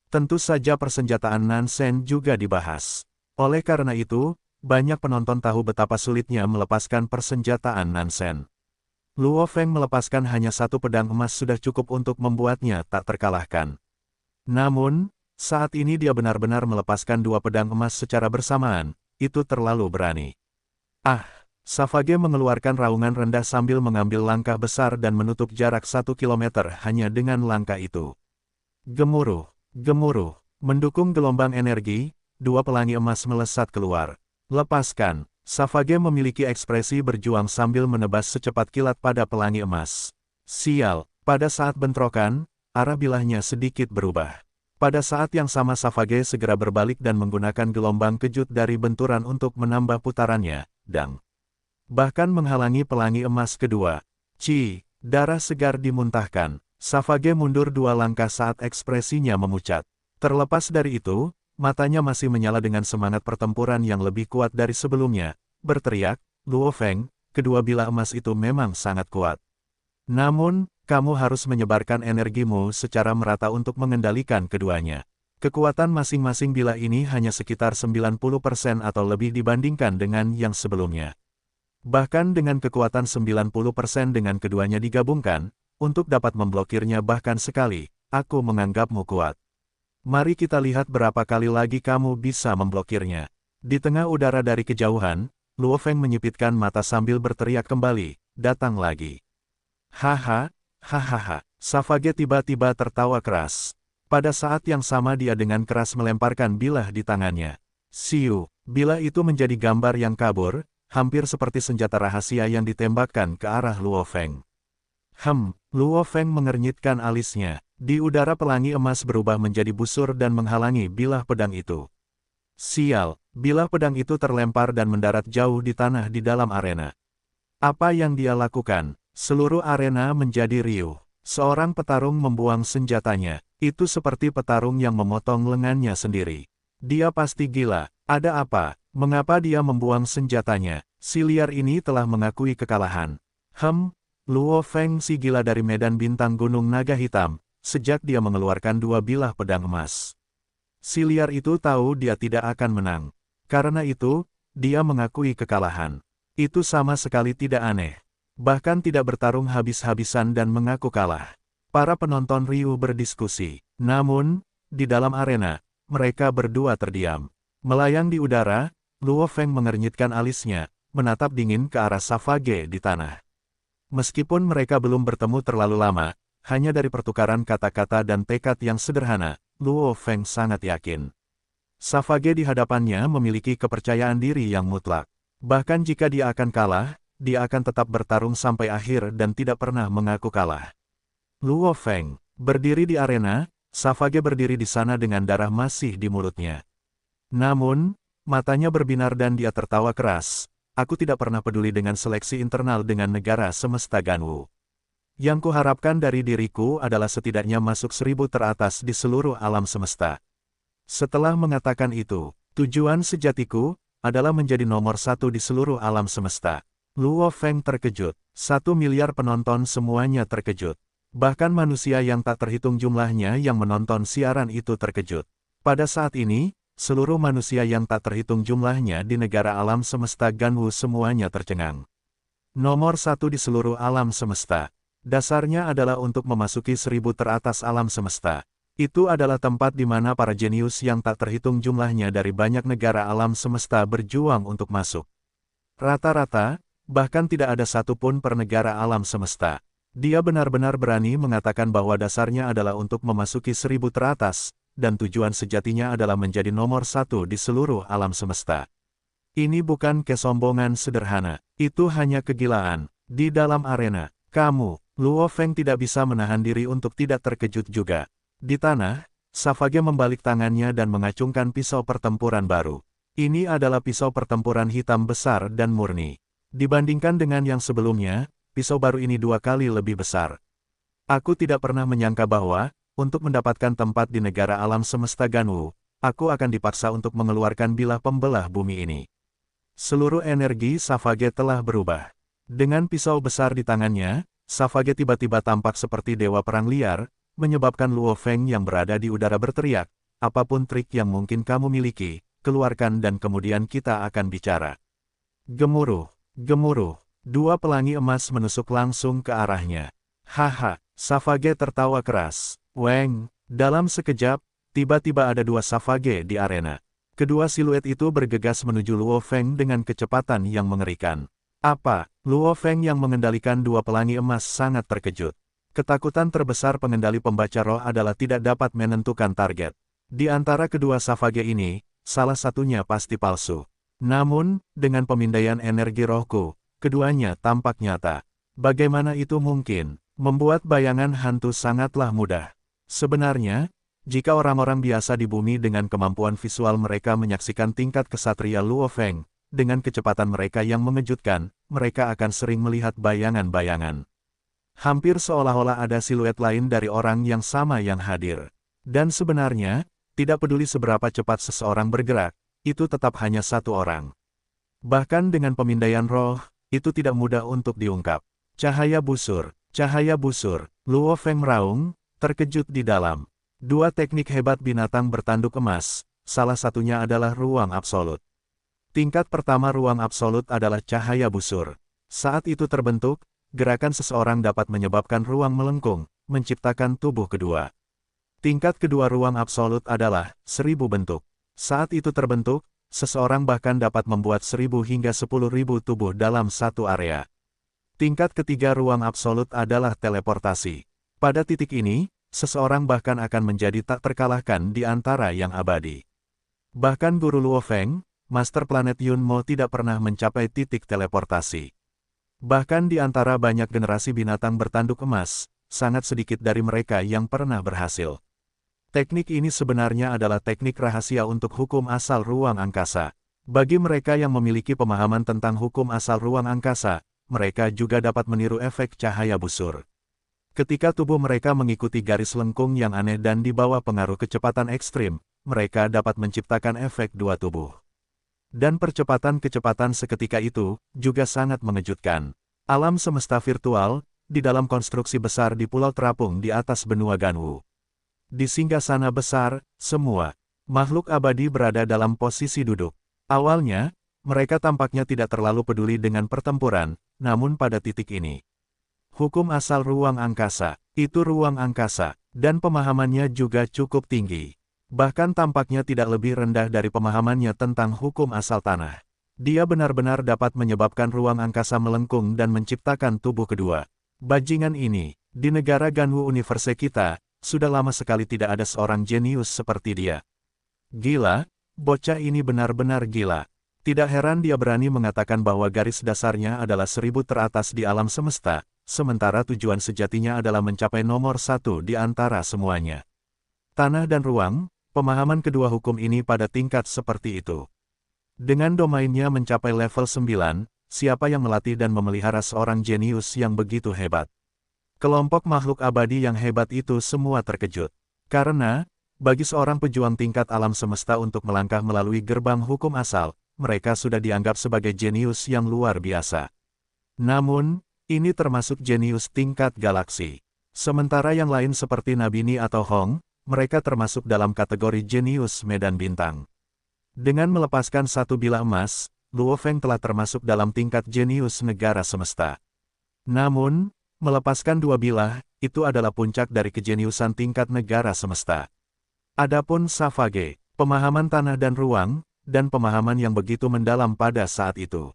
Tentu saja persenjataan Nansen juga dibahas. Oleh karena itu, banyak penonton tahu betapa sulitnya melepaskan persenjataan Nansen. Luo Feng melepaskan hanya 1 pedang emas sudah cukup untuk membuatnya tak terkalahkan. Namun, saat ini dia benar-benar melepaskan 2 pedang emas secara bersamaan, itu terlalu berani. Ah, Savage mengeluarkan raungan rendah sambil mengambil langkah besar dan menutup jarak 1 kilometer hanya dengan langkah itu. Gemuruh, gemuruh, mendukung gelombang energi, 2 pelangi emas melesat keluar. Lepaskan, Savage memiliki ekspresi berjuang sambil menebas secepat kilat pada pelangi emas. Sial, pada saat bentrokan, arah bilahnya sedikit berubah. Pada saat yang sama Savage segera berbalik dan menggunakan gelombang kejut dari benturan untuk menambah putarannya, dan bahkan menghalangi pelangi emas kedua. Darah segar dimuntahkan. Savage mundur 2 langkah saat ekspresinya memucat. Terlepas dari itu, matanya masih menyala dengan semangat pertempuran yang lebih kuat dari sebelumnya, berteriak, Luo Feng, kedua bilah emas itu memang sangat kuat. Namun, kamu harus menyebarkan energimu secara merata untuk mengendalikan keduanya. Kekuatan masing-masing bilah ini hanya sekitar 90% atau lebih dibandingkan dengan yang sebelumnya. Bahkan dengan kekuatan 90% dengan keduanya digabungkan, untuk dapat memblokirnya bahkan sekali, aku menganggapmu kuat. Mari kita lihat berapa kali lagi kamu bisa memblokirnya. Di tengah udara dari kejauhan, Luo Feng menyipitkan mata sambil berteriak kembali, datang lagi. Haha, hahaha, Savage tiba-tiba tertawa keras. Pada saat yang sama dia dengan keras melemparkan bilah di tangannya. Siu, bilah itu menjadi gambar yang kabur, hampir seperti senjata rahasia yang ditembakkan ke arah Luo Feng. Luo Feng mengernyitkan alisnya. Di udara pelangi emas berubah menjadi busur dan menghalangi bilah pedang itu. Sial, bilah pedang itu terlempar dan mendarat jauh di tanah di dalam arena. Apa yang dia lakukan? Seluruh arena menjadi riuh. Seorang petarung membuang senjatanya. Itu seperti petarung yang memotong lengannya sendiri. Dia pasti gila. Ada apa? Mengapa dia membuang senjatanya? Si liar ini telah mengakui kekalahan. Luo Feng si gila dari medan bintang Gunung Naga Hitam. Sejak dia mengeluarkan 2 bilah pedang emas. Si liar itu tahu dia tidak akan menang. Karena itu, dia mengakui kekalahan. Itu sama sekali tidak aneh. Bahkan tidak bertarung habis-habisan dan mengaku kalah. Para penonton riuh berdiskusi. Namun, di dalam arena, mereka berdua terdiam. Melayang di udara, Luo Feng mengernyitkan alisnya, menatap dingin ke arah Savage di tanah. Meskipun mereka belum bertemu terlalu lama, hanya dari pertukaran kata-kata dan tekad yang sederhana, Luo Feng sangat yakin. Savage di hadapannya memiliki kepercayaan diri yang mutlak. Bahkan jika dia akan kalah, dia akan tetap bertarung sampai akhir dan tidak pernah mengaku kalah. Luo Feng berdiri di arena, Savage berdiri di sana dengan darah masih di mulutnya. Namun, matanya berbinar dan dia tertawa keras. Aku tidak pernah peduli dengan seleksi internal dengan negara semesta Ganwu. Yang kuharapkan dari diriku adalah setidaknya masuk 1000 teratas di seluruh alam semesta. Setelah mengatakan itu, tujuan sejatiku adalah menjadi nomor 1 di seluruh alam semesta. Luo Feng terkejut. 1 miliar penonton semuanya terkejut. Bahkan manusia yang tak terhitung jumlahnya yang menonton siaran itu terkejut. Pada saat ini, seluruh manusia yang tak terhitung jumlahnya di negara alam semesta Ganwu semuanya tercengang. Nomor 1 di seluruh alam semesta. Dasarnya adalah untuk memasuki 1000 teratas alam semesta. Itu adalah tempat di mana para jenius yang tak terhitung jumlahnya dari banyak negara alam semesta berjuang untuk masuk. Rata-rata, bahkan tidak ada satupun per negara alam semesta. Dia benar-benar berani mengatakan bahwa dasarnya adalah untuk memasuki 1000 teratas, dan tujuan sejatinya adalah menjadi nomor 1 di seluruh alam semesta. Ini bukan kesombongan sederhana, itu hanya kegilaan. Di dalam arena, kamu, Luo Feng tidak bisa menahan diri untuk tidak terkejut juga. Di tanah, Savage membalik tangannya dan mengacungkan pisau pertempuran baru. Ini adalah pisau pertempuran hitam besar dan murni. Dibandingkan dengan yang sebelumnya, pisau baru ini 2 kali lebih besar. Aku tidak pernah menyangka bahwa, untuk mendapatkan tempat di negara alam semesta Ganwu, aku akan dipaksa untuk mengeluarkan bilah pembelah bumi ini. Seluruh energi Savage telah berubah. Dengan pisau besar di tangannya, Savage tiba-tiba tampak seperti dewa perang liar, menyebabkan Luo Feng yang berada di udara berteriak, apapun trik yang mungkin kamu miliki, keluarkan dan kemudian kita akan bicara. Gemuruh, gemuruh, 2 pelangi emas menusuk langsung ke arahnya. Haha, Savage tertawa keras. Weng, dalam sekejap, tiba-tiba ada 2 Savage di arena. Kedua siluet itu bergegas menuju Luo Feng dengan kecepatan yang mengerikan. Apa? Luo Feng yang mengendalikan 2 pelangi emas sangat terkejut. Ketakutan terbesar pengendali pembaca roh adalah tidak dapat menentukan target. Di antara kedua Savage ini, salah satunya pasti palsu. Namun, dengan pemindaian energi rohku, keduanya tampak nyata. Bagaimana itu mungkin? Membuat bayangan hantu sangatlah mudah. Sebenarnya, jika orang-orang biasa di bumi dengan kemampuan visual mereka menyaksikan tingkat kesatria Luo Feng, dengan kecepatan mereka yang mengejutkan, mereka akan sering melihat bayangan-bayangan. Hampir seolah-olah ada siluet lain dari orang yang sama yang hadir. Dan sebenarnya, tidak peduli seberapa cepat seseorang bergerak, itu tetap hanya satu orang. Bahkan dengan pemindaian roh, itu tidak mudah untuk diungkap. Cahaya busur, Luo Feng meraung, terkejut di dalam. 2 teknik hebat binatang bertanduk emas, salah satunya adalah ruang absolut. Tingkat pertama ruang absolut adalah cahaya busur. Saat itu terbentuk, gerakan seseorang dapat menyebabkan ruang melengkung, menciptakan tubuh kedua. Tingkat kedua ruang absolut adalah 1000 bentuk. Saat itu terbentuk, seseorang bahkan dapat membuat 1000 hingga 10.000 tubuh dalam satu area. Tingkat ketiga ruang absolut adalah teleportasi. Pada titik ini, seseorang bahkan akan menjadi tak terkalahkan di antara yang abadi. Bahkan Guru Luo Feng, Master Planet Yun Mo tidak pernah mencapai titik teleportasi. Bahkan di antara banyak generasi binatang bertanduk emas, sangat sedikit dari mereka yang pernah berhasil. Teknik ini sebenarnya adalah teknik rahasia untuk hukum asal ruang angkasa. Bagi mereka yang memiliki pemahaman tentang hukum asal ruang angkasa, mereka juga dapat meniru efek cahaya busur. Ketika tubuh mereka mengikuti garis lengkung yang aneh dan di bawah pengaruh kecepatan ekstrim, mereka dapat menciptakan efek 2 tubuh. Dan percepatan-kecepatan seketika itu, juga sangat mengejutkan. Alam semesta virtual, di dalam konstruksi besar di pulau terapung di atas benua Ganwu. Di singgasana besar, semua makhluk abadi berada dalam posisi duduk. Awalnya, mereka tampaknya tidak terlalu peduli dengan pertempuran, namun pada titik ini, hukum asal ruang angkasa, itu ruang angkasa, dan pemahamannya juga cukup tinggi. Bahkan tampaknya tidak lebih rendah dari pemahamannya tentang hukum asal tanah. Dia benar-benar dapat menyebabkan ruang angkasa melengkung dan menciptakan tubuh kedua. Bajingan ini, di negara Ganwu Universe kita, sudah lama sekali tidak ada seorang jenius seperti dia. Gila, bocah ini benar-benar gila. Tidak heran dia berani mengatakan bahwa garis dasarnya adalah 1000 teratas di alam semesta, sementara tujuan sejatinya adalah mencapai nomor 1 di antara semuanya. Tanah dan ruang, pemahaman kedua hukum ini pada tingkat seperti itu. Dengan domainnya mencapai level 9, siapa yang melatih dan memelihara seorang jenius yang begitu hebat? Kelompok makhluk abadi yang hebat itu semua terkejut. Karena, bagi seorang pejuang tingkat alam semesta untuk melangkah melalui gerbang hukum asal, mereka sudah dianggap sebagai jenius yang luar biasa. Namun, ini termasuk jenius tingkat galaksi. Sementara yang lain seperti Nabini atau Hong, mereka termasuk dalam kategori jenius medan bintang. Dengan melepaskan 1 bilah emas, Luo Feng telah termasuk dalam tingkat jenius negara semesta. Namun, melepaskan 2 bilah, itu adalah puncak dari kejeniusan tingkat negara semesta. Adapun Savage, pemahaman tanah dan ruang, dan pemahaman yang begitu mendalam pada saat itu.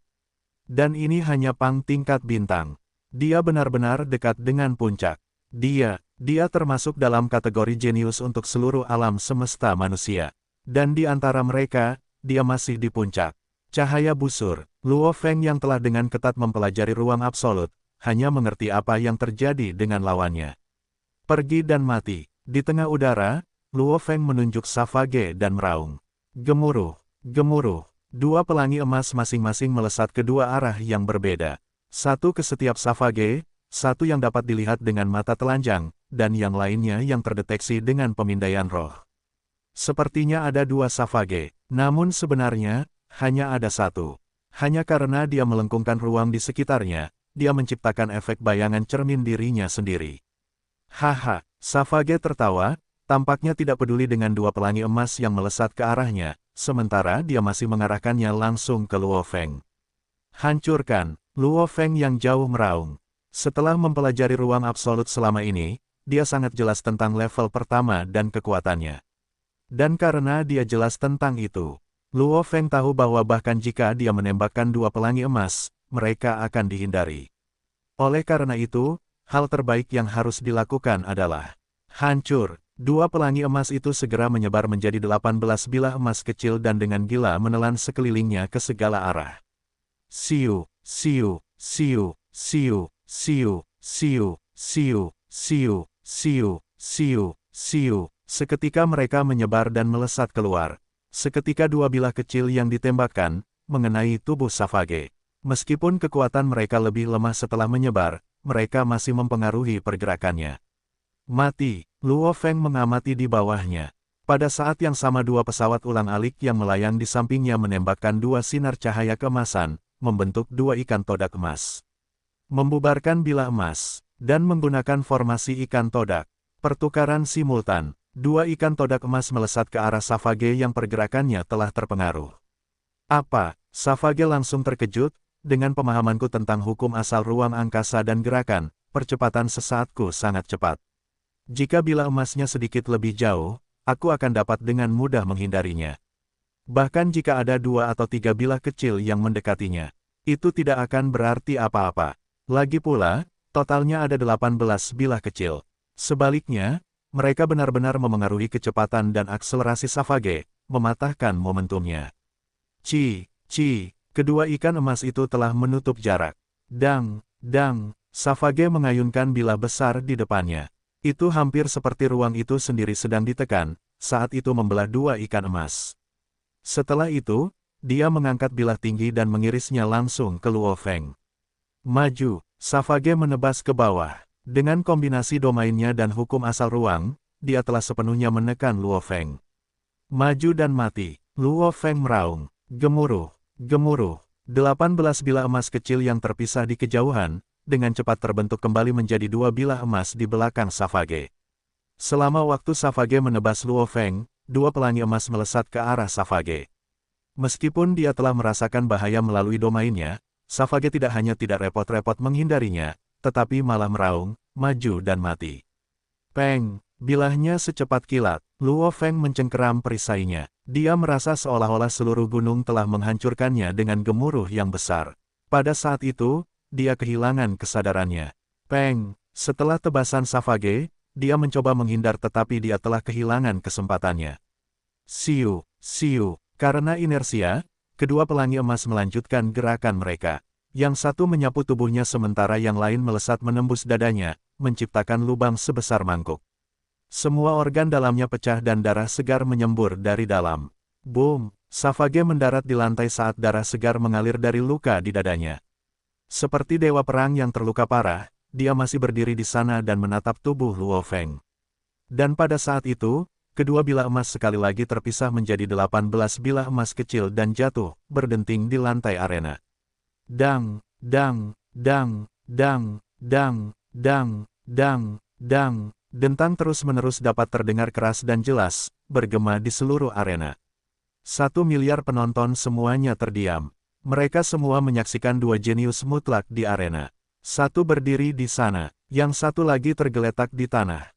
Dan ini hanya Pang tingkat bintang. Dia benar-benar dekat dengan puncak. Dia termasuk dalam kategori jenius untuk seluruh alam semesta manusia. Dan di antara mereka, dia masih di puncak. Cahaya busur, Luo Feng yang telah dengan ketat mempelajari ruang absolut, hanya mengerti apa yang terjadi dengan lawannya. Pergi dan mati. Di tengah udara, Luo Feng menunjuk Savage dan meraung. Gemuruh. Gemuruh, 2 pelangi emas masing-masing melesat ke 2 arah yang berbeda. 1 ke setiap Savage, 1 yang dapat dilihat dengan mata telanjang, dan yang lainnya yang terdeteksi dengan pemindaian roh. Sepertinya ada 2 Savage, namun sebenarnya, hanya ada 1. Hanya karena dia melengkungkan ruang di sekitarnya, dia menciptakan efek bayangan cermin dirinya sendiri. Haha, Savage tertawa, tampaknya tidak peduli dengan 2 pelangi emas yang melesat ke arahnya. Sementara dia masih mengarahkannya langsung ke Luo Feng. Hancurkan, Luo Feng yang jauh meraung. Setelah mempelajari ruang absolut selama ini, dia sangat jelas tentang level pertama dan kekuatannya. Dan karena dia jelas tentang itu, Luo Feng tahu bahwa bahkan jika dia menembakkan 2 pelangi emas, mereka akan dihindari. Oleh karena itu, hal terbaik yang harus dilakukan adalah hancur. 2 pelangi emas itu segera menyebar menjadi 18 bilah emas kecil dan dengan gila menelan sekelilingnya ke segala arah. Siu, siu, siu, siu, siu, siu, siu, siu, siu, siu, siu. Seketika mereka menyebar dan melesat keluar. Seketika 2 bilah kecil yang ditembakkan, mengenai tubuh Savage. Meskipun kekuatan mereka lebih lemah setelah menyebar, mereka masih mempengaruhi pergerakannya. Mati, Luo Feng mengamati di bawahnya. Pada saat yang sama 2 pesawat ulang-alik yang melayang di sampingnya menembakkan 2 sinar cahaya keemasan, membentuk 2 ikan todak emas. Membubarkan bilah emas, dan menggunakan formasi ikan todak. Pertukaran simultan, 2 ikan todak emas melesat ke arah Savage yang pergerakannya telah terpengaruh. Apa? Savage langsung terkejut, dengan pemahamanku tentang hukum asal ruang angkasa dan gerakan, percepatan sesaatku sangat cepat. Jika bilah emasnya sedikit lebih jauh, aku akan dapat dengan mudah menghindarinya. Bahkan jika ada 2 atau 3 bilah kecil yang mendekatinya, itu tidak akan berarti apa-apa. Lagi pula, totalnya ada 18 bilah kecil. Sebaliknya, mereka benar-benar memengaruhi kecepatan dan akselerasi Savage, mematahkan momentumnya. Kedua ikan emas itu telah menutup jarak. Dang, Savage mengayunkan bilah besar di depannya. Itu hampir seperti ruang itu sendiri sedang ditekan, saat itu membelah 2 ikan emas. Setelah itu, dia mengangkat bilah tinggi dan mengirisnya langsung ke Luo Feng. Maju, Savage menebas ke bawah. Dengan kombinasi domainnya dan hukum asal ruang, dia telah sepenuhnya menekan Luo Feng. Maju dan mati, Luo Feng meraung. Gemuruh, 18 bilah emas kecil yang terpisah di kejauhan, dengan cepat terbentuk kembali menjadi 2 bilah emas di belakang Savage. Selama waktu Savage menebas Luo Feng, 2 pelangi emas melesat ke arah Savage. Meskipun dia telah merasakan bahaya melalui domainnya, Savage tidak hanya tidak repot-repot menghindarinya, tetapi malah meraung, maju dan mati. Peng, bilahnya secepat kilat, Luo Feng mencengkeram perisainya. Dia merasa seolah-olah seluruh gunung telah menghancurkannya dengan gemuruh yang besar. Pada saat itu, dia kehilangan kesadarannya. Peng, setelah tebasan Savage, dia mencoba menghindar tetapi dia telah kehilangan kesempatannya. Siu, siu, karena inersia, kedua pelangi emas melanjutkan gerakan mereka. Yang satu menyapu tubuhnya sementara yang lain melesat menembus dadanya, menciptakan lubang sebesar mangkuk. Semua organ dalamnya pecah dan darah segar menyembur dari dalam. Boom! Savage mendarat di lantai saat darah segar mengalir dari luka di dadanya. Seperti dewa perang yang terluka parah, dia masih berdiri di sana dan menatap tubuh Luo Feng. Dan pada saat itu, kedua bilah emas sekali lagi terpisah menjadi 18 bilah emas kecil dan jatuh, berdenting di lantai arena. Dang, dang, dang, dang, dang, dang, dang, dang. Dentang terus-menerus dapat terdengar keras dan jelas, bergema di seluruh arena. 1 miliar penonton semuanya terdiam. Mereka semua menyaksikan dua jenius mutlak di arena. Satu berdiri di sana, yang satu lagi tergeletak di tanah.